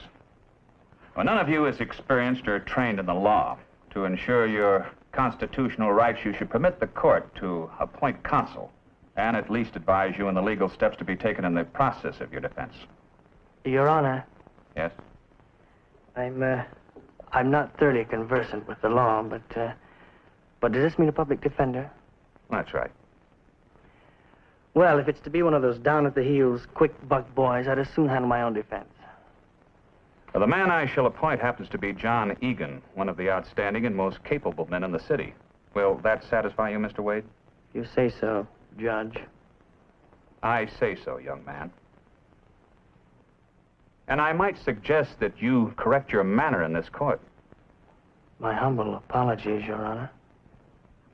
Speaker 11: Well, none of you is experienced or trained in the law. To ensure your constitutional rights, you should permit the court to appoint counsel and at least advise you on the legal steps to be taken in the process of your defense.
Speaker 2: Your Honor.
Speaker 11: Yes?
Speaker 2: I'm not thoroughly conversant with the law, but does this mean a public defender?
Speaker 11: That's right.
Speaker 2: Well, if it's to be one of those down-at-the-heels, quick-buck boys, I'd as soon handle my own defense.
Speaker 11: Well, the man I shall appoint happens to be John Egan, one of the outstanding and most capable men in the city. Will that satisfy you, Mr. Wade?
Speaker 2: You say so, Judge.
Speaker 11: I say so, young man. And I might suggest that you correct your manner in this court.
Speaker 2: My humble apologies, Your Honor.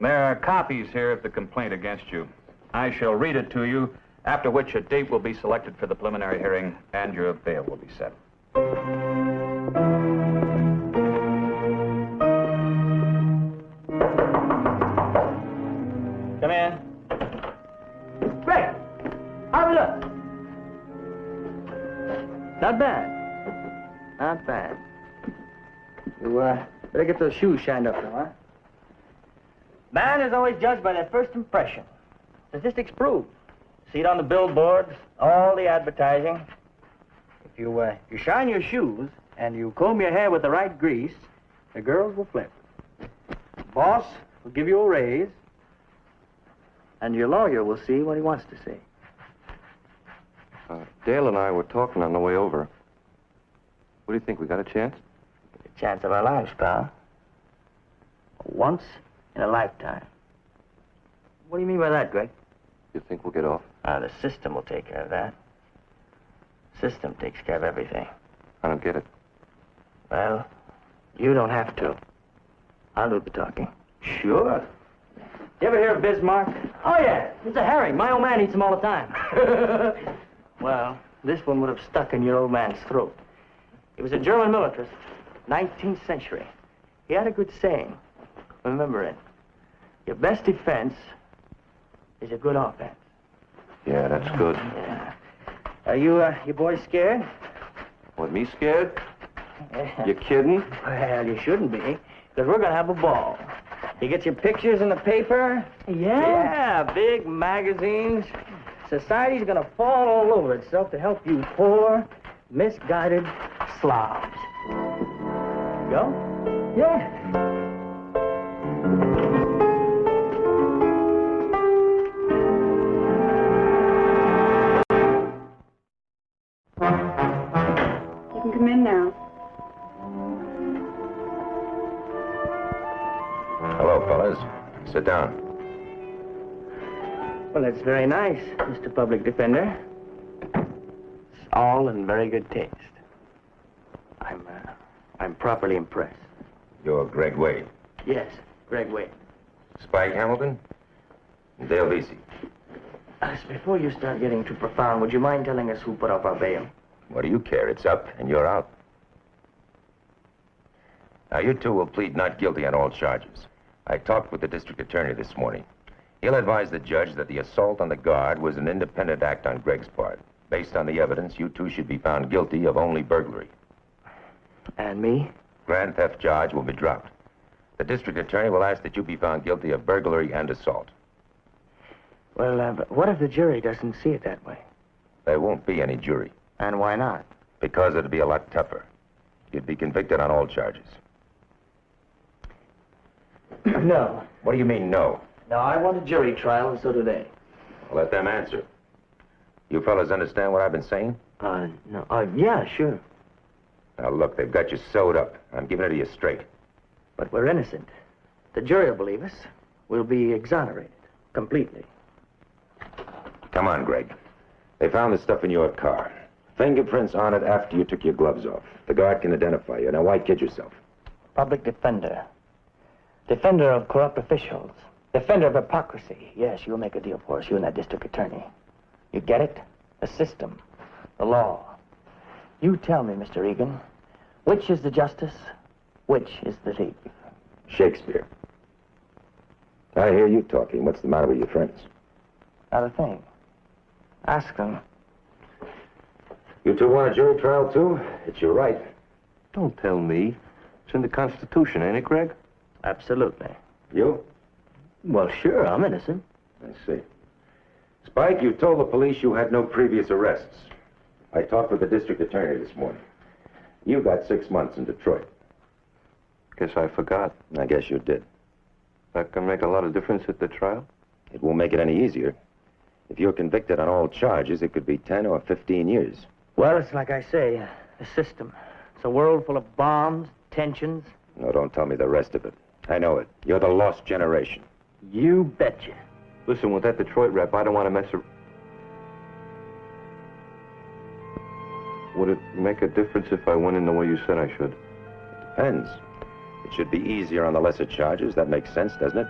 Speaker 11: There are copies here of the complaint against you. I shall read it to you, after which a date will be selected for the preliminary hearing and your bail will be set.
Speaker 16: Come in.
Speaker 2: Greg, how we look? Not bad. Not bad. You, better get those shoes shined up now, huh? Man is always judged by that first impression. Statistics prove. See it on the billboards, all the advertising. If you shine your shoes and you comb your hair with the right grease, the girls will flip. Boss will give you a raise, and your lawyer will see what he wants to see.
Speaker 14: Dale and I were talking on the way over. What do you think? We got a chance?
Speaker 2: The chance of our lives, pal. Once in a lifetime. What do you mean by that, Greg?
Speaker 14: You think we'll get off?
Speaker 2: The system will take care of that. System takes care of everything.
Speaker 14: I don't get it.
Speaker 2: Well, you don't have to. I'll do the talking.
Speaker 13: Sure. You ever hear of Bismarck? Oh, yeah. It's a herring. My old man eats them all the time.
Speaker 2: Well, this one would have stuck in your old man's throat. He was a German militarist. 19th century. He had a good saying. Remember it. Your best defense is a good offense.
Speaker 14: Yeah, that's good.
Speaker 2: Yeah. Are you boys scared?
Speaker 14: What, me scared? You kidding?
Speaker 2: Well, you shouldn't be, because we're going to have a ball. You get your pictures in the paper?
Speaker 15: Yeah?
Speaker 2: Yeah, big magazines. Society's going to fall all over itself to help you poor, misguided slobs. Go?
Speaker 15: Yeah.
Speaker 17: You can come in now.
Speaker 5: Hello, fellas. Sit down.
Speaker 2: Well, that's very nice, Mr. Public Defender. It's all in very good taste. I'm properly impressed.
Speaker 5: You're Greg Wade.
Speaker 2: Yes, Greg Wade.
Speaker 5: Spike Hamilton? And Dale Vesey.
Speaker 2: Before you start getting too profound, would you mind telling us who put up our bail?
Speaker 5: What do you care? It's up, and you're out. Now, you two will plead not guilty on all charges. I talked with the district attorney this morning. He'll advise the judge that the assault on the guard was an independent act on Greg's part. Based on the evidence, you two should be found guilty of only burglary.
Speaker 2: And me?
Speaker 5: Grand theft charge will be dropped. The district attorney will ask that you be found guilty of burglary and assault.
Speaker 2: Well, but what if the jury doesn't see it that way?
Speaker 5: There won't be any jury.
Speaker 2: And why not?
Speaker 5: Because it'll be a lot tougher. You'd be convicted on all charges.
Speaker 2: No.
Speaker 5: What do you mean, no?
Speaker 2: No, I want a jury trial, and so do they.
Speaker 5: I'll let them answer. You fellas understand what I've been saying?
Speaker 2: No. Yeah, sure.
Speaker 5: Now, look, they've got you sewed up. I'm giving it to you straight.
Speaker 2: But we're innocent. The jury will believe us. We'll be exonerated. Completely.
Speaker 5: Come on, Greg. They found the stuff in your car. Fingerprints on it after you took your gloves off. The guard can identify you. Now, why kid yourself?
Speaker 2: Public defender. Defender of corrupt officials. Defender of hypocrisy. Yes, you'll make a deal for us, you and that district attorney. You get it? The system. The law. You tell me, Mr. Egan, which is the justice? Which is the thief?
Speaker 5: Shakespeare. I hear you talking. What's the matter with your friends?
Speaker 2: Not a thing. Ask them.
Speaker 5: You two want a jury trial, too? It's your right.
Speaker 14: Don't tell me. It's in the Constitution, ain't it, Greg?
Speaker 2: Absolutely.
Speaker 5: You?
Speaker 2: Well, sure, I'm innocent.
Speaker 5: I see. Spike, you told the police you had no previous arrests. I talked with the district attorney this morning. You got 6 months in Detroit.
Speaker 14: Guess I forgot.
Speaker 5: I guess you did.
Speaker 14: That can make a lot of difference at the trial?
Speaker 5: It won't make it any easier. If you're convicted on all charges, it could be 10 or 15 years.
Speaker 2: Well, it's like I say, a system. It's a world full of bombs, tensions.
Speaker 5: No, don't tell me the rest of it. I know it. You're the lost generation.
Speaker 2: You betcha.
Speaker 14: Listen, with that Detroit rep, I don't want to mess around. Would it make a difference if I went in the way you said I should?
Speaker 5: Depends. It should be easier on the lesser charges. That makes sense, doesn't it?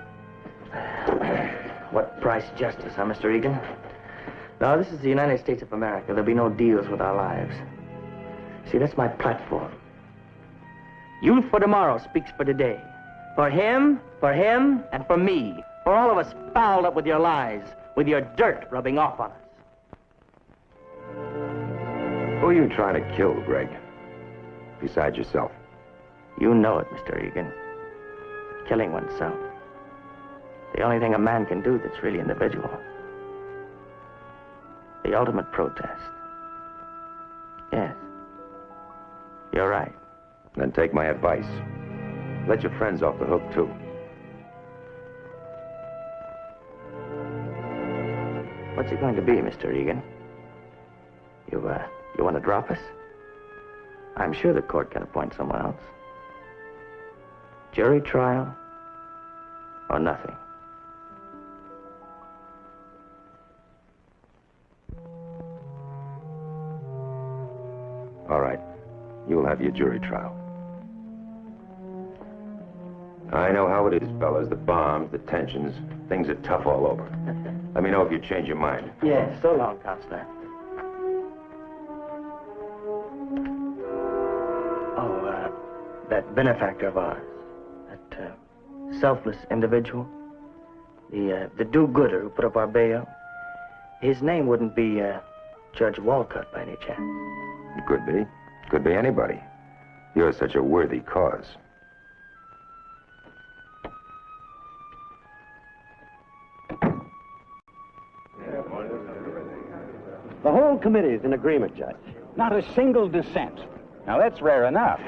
Speaker 2: What price justice, huh, Mr. Egan? Now, this is the United States of America. There'll be no deals with our lives. See, that's my platform. Youth for tomorrow speaks for today. For him, and for me. For all of us fouled up with your lies, with your dirt rubbing off on us.
Speaker 5: Who are you trying to kill, Greg? Besides yourself.
Speaker 2: You know it, Mr. Egan. Killing oneself. The only thing a man can do that's really individual. The ultimate protest. Yes. You're right.
Speaker 5: Then take my advice. Let your friends off the hook, too.
Speaker 2: What's it going to be, Mr. Egan? You want to drop us? I'm sure the court can appoint someone else. Jury trial or nothing.
Speaker 5: All right. You'll have your jury trial. I know how it is, fellas. The bombs, the tensions. Things are tough all over. Let me know if you change your mind.
Speaker 2: Yeah, so long, Counselor. benefactor of ours. That selfless individual. The do-gooder who put up our bail. His name wouldn't be Judge Walcott by any chance.
Speaker 5: It could be. Could be anybody. You're such a worthy cause.
Speaker 18: The whole committee is in agreement, Judge.
Speaker 19: Not a single dissent. Now, that's rare enough.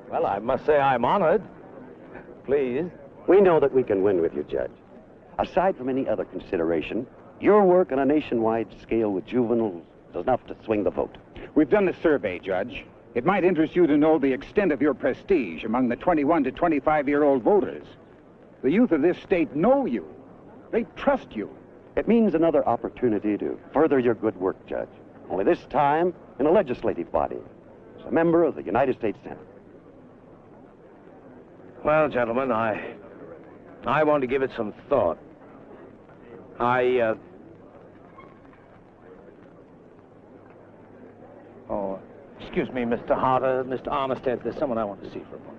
Speaker 9: Well, I must say I'm honored. Please.
Speaker 18: We know that we can win with you, Judge. Aside from any other consideration, your work on a nationwide scale with juveniles is enough to swing the vote.
Speaker 19: We've done the survey, Judge. It might interest you to know the extent of your prestige among the 21 to 25-year-old voters. The youth of this state know you. They trust you.
Speaker 18: It means another opportunity to further your good work, Judge. Only this time in a legislative body, as a member of the United States Senate.
Speaker 9: Well, gentlemen, I want to give it some thought. Oh, excuse me, Mr. Harder, Mr. Armistead, there's someone I want to see for a moment.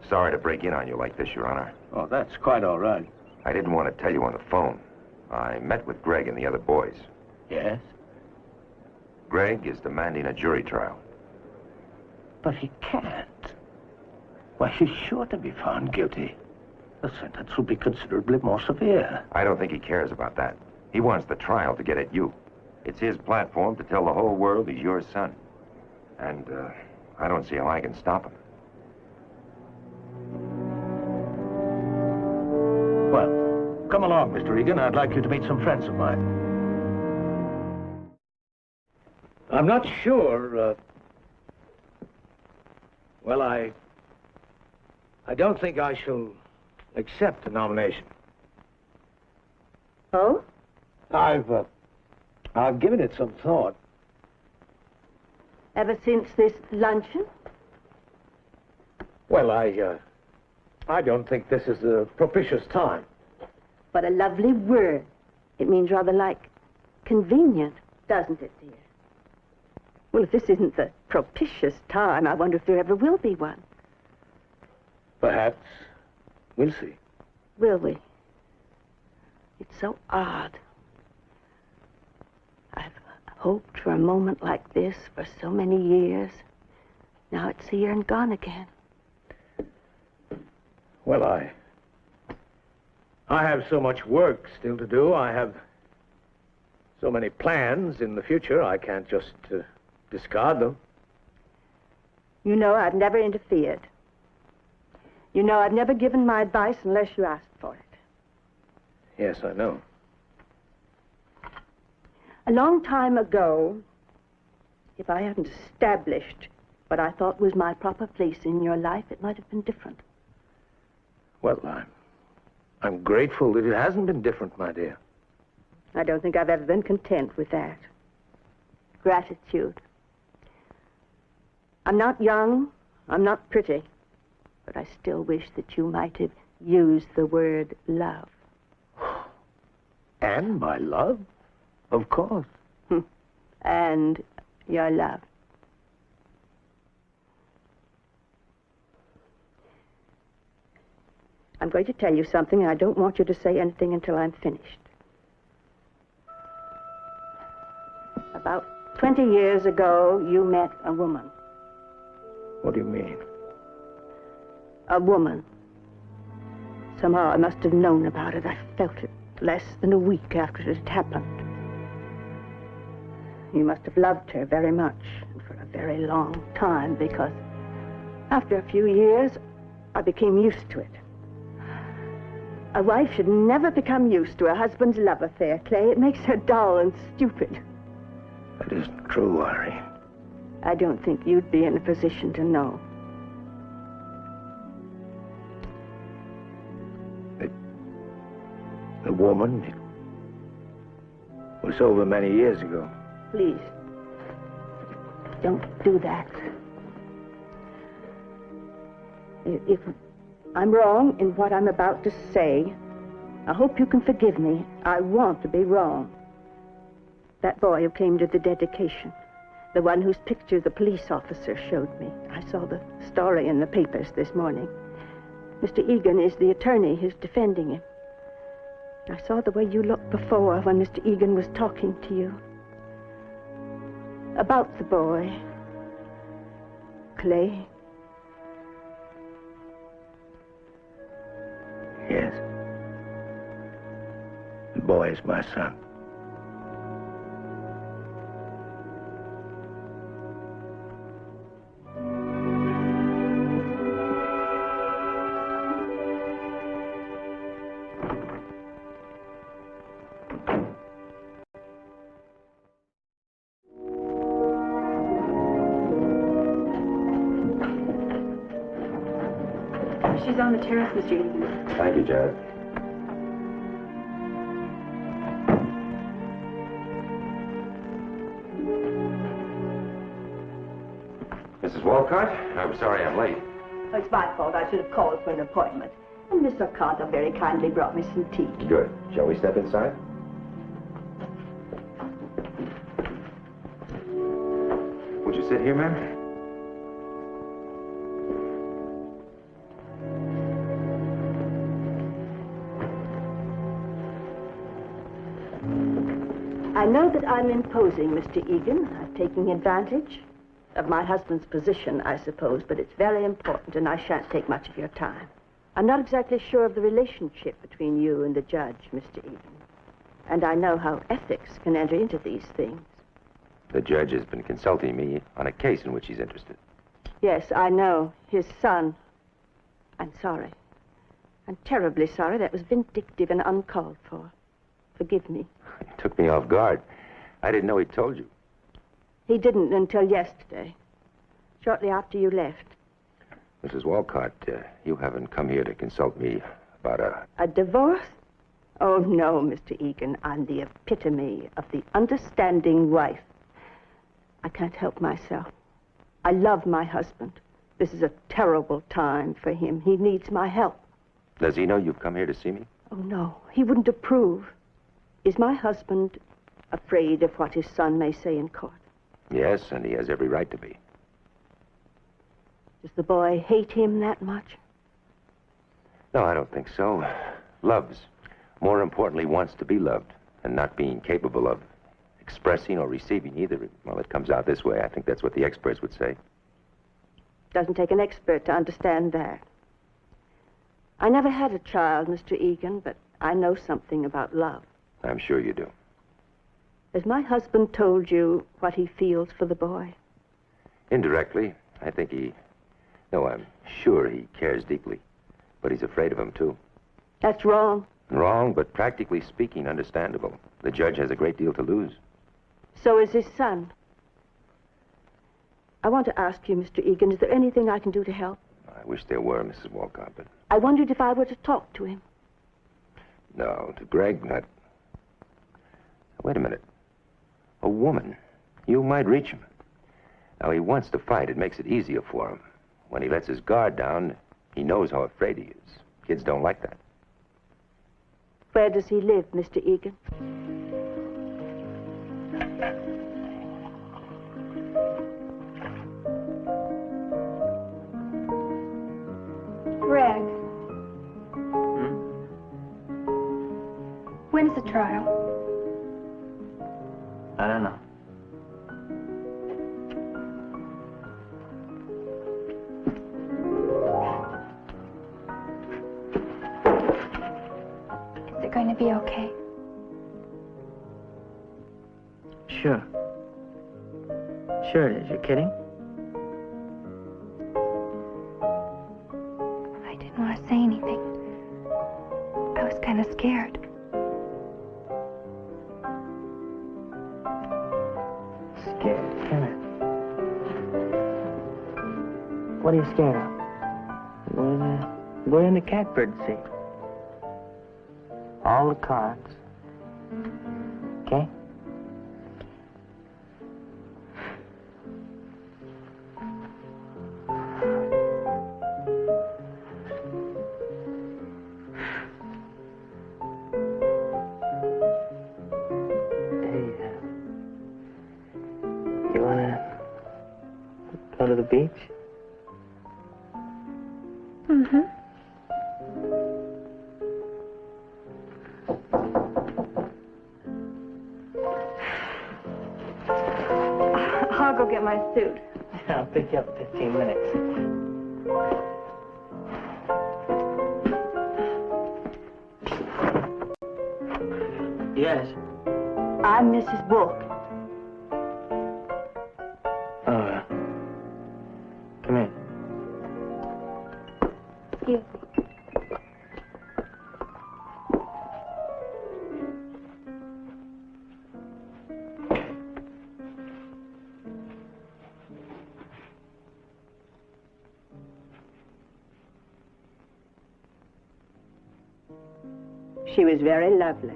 Speaker 5: Sorry to break in on you like this, Your Honor.
Speaker 9: Oh, that's quite all right.
Speaker 5: I didn't want to tell you on the phone. I met with Greg and the other boys.
Speaker 9: Yes?
Speaker 5: Greg is demanding a jury trial.
Speaker 9: But he can't. Why, he's sure to be found guilty. The sentence will be considerably more severe.
Speaker 5: I don't think he cares about that. He wants the trial to get at you. It's his platform to tell the whole world he's your son. And, I don't see how I can stop him.
Speaker 9: Well, come along, Mr. Egan. I'd like you to meet some friends of mine. I'm not sure, well, I don't think I shall accept the nomination.
Speaker 15: Oh?
Speaker 9: I've given it some thought.
Speaker 15: Ever since this luncheon?
Speaker 9: Well, I don't think this is a propitious time.
Speaker 15: What a lovely word. It means rather like convenient, doesn't it, dear? Well, if this isn't the propitious time, I wonder if there ever will be one.
Speaker 9: Perhaps. We'll see.
Speaker 15: Will we? It's so odd. I've hoped for a moment like this for so many years. Now it's here and gone again.
Speaker 9: Well, I have so much work still to do. I have so many plans in the future. I can't just discard them.
Speaker 15: You know I've never interfered. You know I've never given my advice unless you asked for it.
Speaker 9: Yes, I know.
Speaker 15: A long time ago, if I hadn't established what I thought was my proper place in your life, it might have been different.
Speaker 9: Well, I'm grateful that it hasn't been different, my dear.
Speaker 15: I don't think I've ever been content with that. Gratitude. I'm not young, I'm not pretty, but I still wish that you might have used the word love.
Speaker 9: And my love? Of course.
Speaker 15: And your love. I'm going to tell you something, and I don't want you to say anything until I'm finished. About 20 years ago, you met a woman.
Speaker 9: What do you mean?
Speaker 15: A woman. Somehow I must have known about it. I felt it less than a week after it had happened. You must have loved her very much, and for a very long time, because after a few years, I became used to it. A wife should never become used to her husband's love affair, Clay. It makes her dull and stupid.
Speaker 9: That isn't true, Irene.
Speaker 15: I don't think you'd be in a position to know.
Speaker 9: The woman, it was over many years ago.
Speaker 15: Please, don't do that. If I'm wrong in what I'm about to say, I hope you can forgive me. I want to be wrong. That boy who came to the dedication. The one whose picture the police officer showed me. I saw the story in the papers this morning. Mr. Egan is the attorney who's defending him. I saw the way you looked before when Mr. Egan was talking to you. About the boy. Clay.
Speaker 9: Yes. The boy is my son.
Speaker 17: She's on the terrace, Mr. Egan.
Speaker 5: Thank you, Judge. Mrs. Walcott, I'm sorry I'm late.
Speaker 15: Oh, it's my fault. I should have called for an appointment. And Miss O'Connor very kindly brought me some tea.
Speaker 5: Good. Shall we step inside? Would you sit here, ma'am?
Speaker 15: I know that I'm imposing, Mr. Egan. I'm taking advantage of my husband's position, I suppose, but it's very important, and I shan't take much of your time. I'm not exactly sure of the relationship between you and the judge, Mr. Egan. And I know how ethics can enter into these things.
Speaker 5: The judge has been consulting me on a case in which he's interested.
Speaker 15: Yes, I know. His son. I'm sorry. I'm terribly sorry. That was vindictive and uncalled for. Forgive me.
Speaker 5: It took me off guard. I didn't know he told you.
Speaker 15: He didn't until yesterday, shortly after you left.
Speaker 5: Mrs. Walcott, you haven't come here to consult me about
Speaker 15: A divorce? Oh, no, Mr. Egan. I'm the epitome of the understanding wife. I can't help myself. I love my husband. This is a terrible time for him. He needs my help.
Speaker 5: Does he know you've come here to see me?
Speaker 15: Oh, no. He wouldn't approve. Is my husband afraid of what his son may say in court?
Speaker 5: Yes, and he has every right to be.
Speaker 15: Does the boy hate him that much?
Speaker 5: No, I don't think so. Loves. More importantly, wants to be loved, and not being capable of expressing or receiving either. Well, it comes out this way. I think that's what the experts would say.
Speaker 15: Doesn't take an expert to understand that. I never had a child, Mr. Egan, but I know something about love.
Speaker 5: I'm sure you do.
Speaker 15: Has my husband told you what he feels for the boy?
Speaker 5: Indirectly. I think he... No, I'm sure he cares deeply. But he's afraid of him, too.
Speaker 15: That's wrong.
Speaker 5: Wrong, but practically speaking, understandable. The judge has a great deal to lose.
Speaker 15: So is his son. I want to ask you, Mr. Egan, is there anything I can do to help?
Speaker 5: I wish there were, Mrs. Walcott, but...
Speaker 15: I wondered if I were to talk to him.
Speaker 5: No, to Greg, not... Wait a minute. A woman. You might reach him. Now, he wants to fight. It makes it easier for him. When he lets his guard down, he knows how afraid he is. Kids don't like that.
Speaker 15: Where does he live, Mr. Egan?
Speaker 17: Greg. When's the trial?
Speaker 2: I don't know.
Speaker 17: Is it going to be okay?
Speaker 2: Sure. Sure it is. You're kidding?
Speaker 17: I didn't want to say anything. I was kind of scared.
Speaker 2: Scared? Come here. What are you scared of? We're in the catbird seat. All the cards. Okay? the beach?
Speaker 17: Mm-hmm. I'll go get my suit.
Speaker 2: I'll pick you up in 15 minutes. Yes.
Speaker 15: I'm Mrs. Book.
Speaker 2: Oh, come in.
Speaker 17: Excuse me.
Speaker 15: She was very lovely.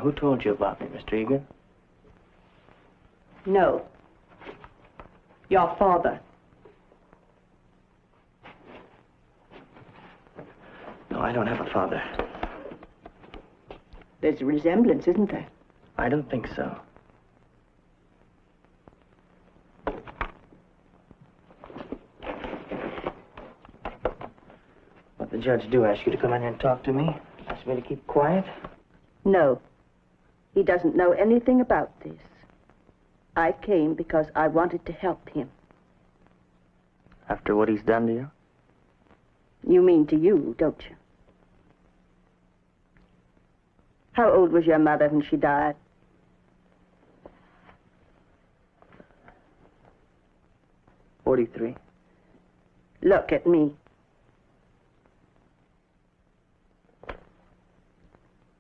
Speaker 2: Who told you about me, Mr. Egan?
Speaker 15: No. Your father.
Speaker 2: No, I don't have a father.
Speaker 15: There's a resemblance, isn't there?
Speaker 2: I don't think so. What the judge do? Ask you to come in here and talk to me? Ask me to keep quiet?
Speaker 15: No. He doesn't know anything about this. I came because I wanted to help him.
Speaker 2: After what he's done to you?
Speaker 15: You mean to you, don't you? How old was your mother when she died?
Speaker 2: 43.
Speaker 15: Look at me.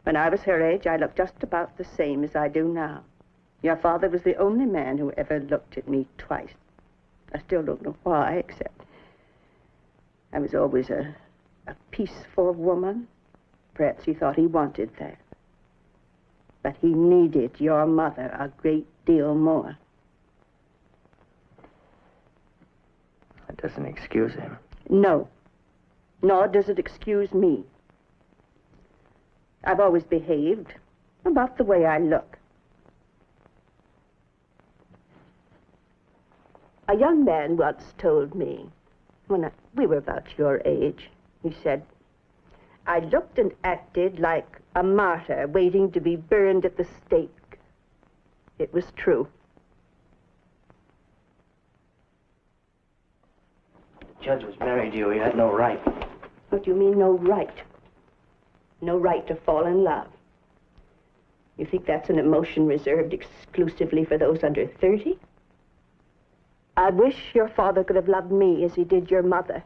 Speaker 15: When I was her age, I looked just about the same as I do now. Your father was the only man who ever looked at me twice. I still don't know why, except I was always a peaceful woman. Perhaps he thought he wanted that. But he needed your mother a great deal more.
Speaker 2: That doesn't excuse him.
Speaker 15: No. Nor does it excuse me. I've always behaved about the way I look. A young man once told me, when we were about your age, he said, I looked and acted like a martyr waiting to be burned at the stake. It was true.
Speaker 2: The judge was married to you. He had no right.
Speaker 15: What do you mean, no right? No right to fall in love. You think that's an emotion reserved exclusively for those under 30? I wish your father could have loved me as he did your mother.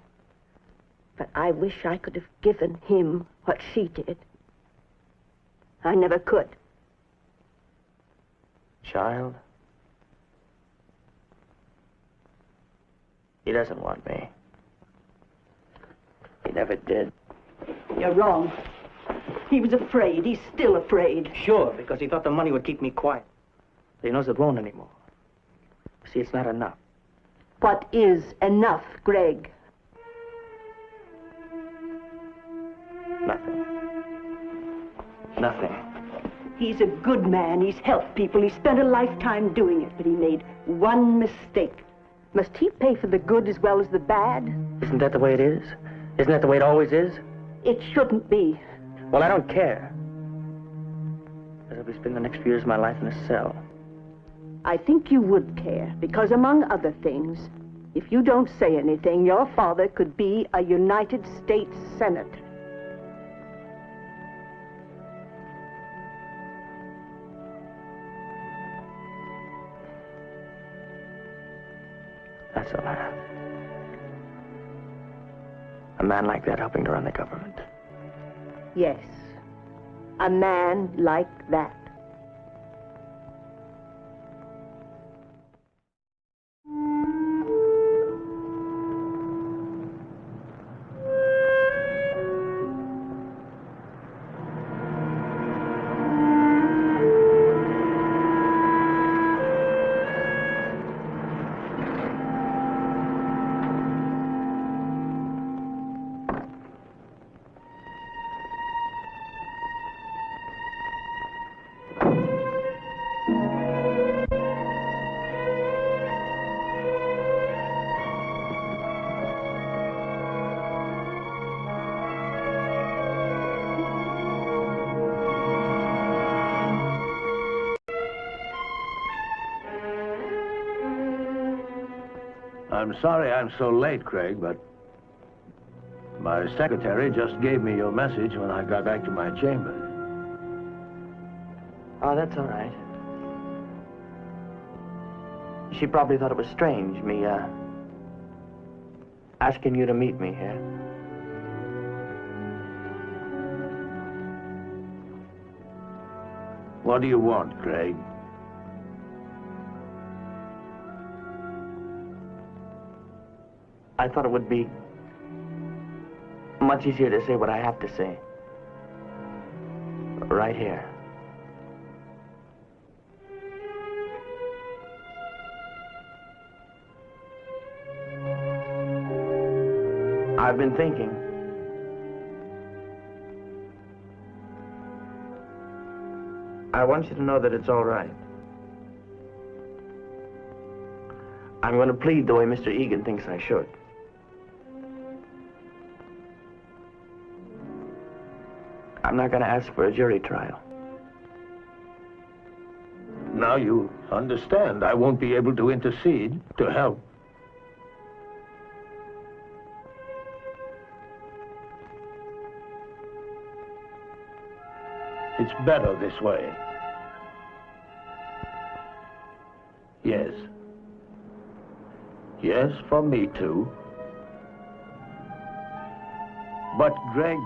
Speaker 15: But I wish I could have given him what she did. I never could.
Speaker 2: Child? He doesn't want me. He never did.
Speaker 15: You're wrong. He was afraid. He's still afraid.
Speaker 2: Sure, because he thought the money would keep me quiet. But he knows it won't anymore. See, it's not enough.
Speaker 15: What is enough, Greg?
Speaker 2: Nothing. Nothing.
Speaker 15: He's a good man. He's helped people. He spent a lifetime doing it, but he made one mistake. Must he pay for the good as well as the bad?
Speaker 2: Isn't that the way it is? Isn't that the way it always is?
Speaker 15: It shouldn't be.
Speaker 2: Well, I don't care. Because I'll be spending the next few years of my life in a cell.
Speaker 15: I think you would care, because among other things, if you don't say anything, your father could be a United States Senator.
Speaker 2: That's all I have. A man like that helping to run the government.
Speaker 15: Yes, a man like that.
Speaker 6: I'm sorry I'm so late, Craig, but my secretary just gave me your message when I got back to my chambers.
Speaker 2: Oh, that's all right. She probably thought it was strange, me, asking you to meet me here.
Speaker 6: What do you want, Craig?
Speaker 2: I thought it would be much easier to say what I have to say. Right here. I've been thinking. I want you to know that it's all right. I'm going to plead the way Mr. Egan thinks I should. I'm not going to ask for a jury trial.
Speaker 6: Now you understand I won't be able to intercede to help. It's better this way. Yes. Yes, for me too. But, Greg,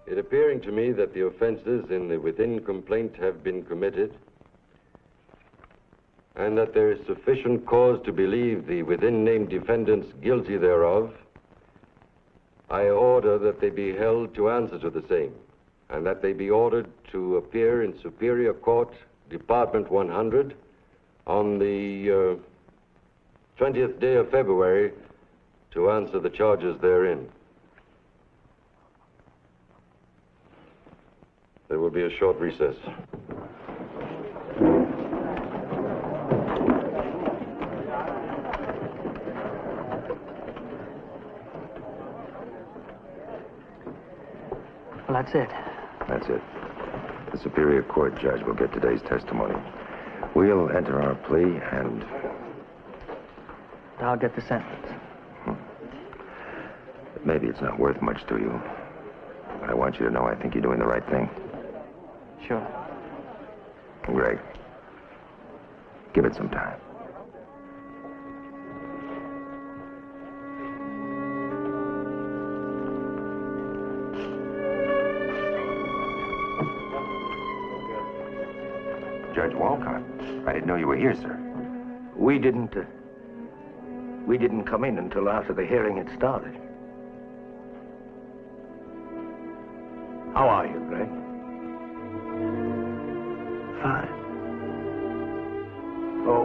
Speaker 14: It appearing to me that the offenses in the within complaint have been committed, and that there is sufficient cause to believe the within named defendants guilty thereof, I order that they be held to answer to the same, and that they be ordered to appear in Superior Court, Department 100, on the 20th day of February to answer the charges therein. There will be a short recess.
Speaker 2: Well, that's it.
Speaker 5: That's it. The Superior Court judge will get today's testimony. We'll enter our plea and...
Speaker 2: I'll get the sentence.
Speaker 5: Maybe it's not worth much to you. But I want you to know I think you're doing the right thing.
Speaker 2: Sure.
Speaker 5: Greg, give it some time. Judge Walcott, I didn't know you were here, sir.
Speaker 6: We didn't come in until after the hearing had started. How are you, Greg?
Speaker 2: Fine.
Speaker 6: Oh,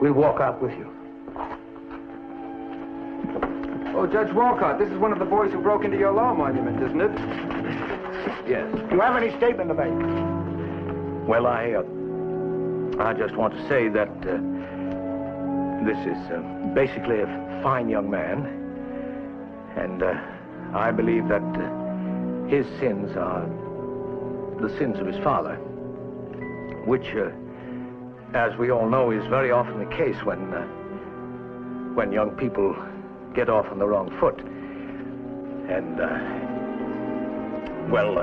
Speaker 6: we'll walk out with you.
Speaker 19: Oh, Judge Walcott, this is one of the boys who broke into your law monument, isn't it?
Speaker 6: Yes.
Speaker 19: Do you have any statement to make?
Speaker 6: Well, I just want to say that this is basically a fine young man, and I believe that his sins are the sins of his father, which, as we all know, is very often the case when young people get off on the wrong foot. And, well,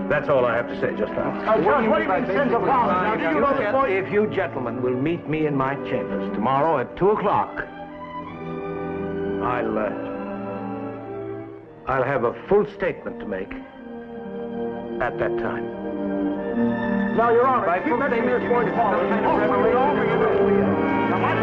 Speaker 6: that's all I have to say just now.
Speaker 19: Judge, what do you mean sins of father? Now, do you know the boy?
Speaker 6: If you gentlemen will meet me in my chambers tomorrow at 2 o'clock, I'll have a full statement to make at that time.
Speaker 19: Now, Your Honor, keep mentioning this boy's father. Now, my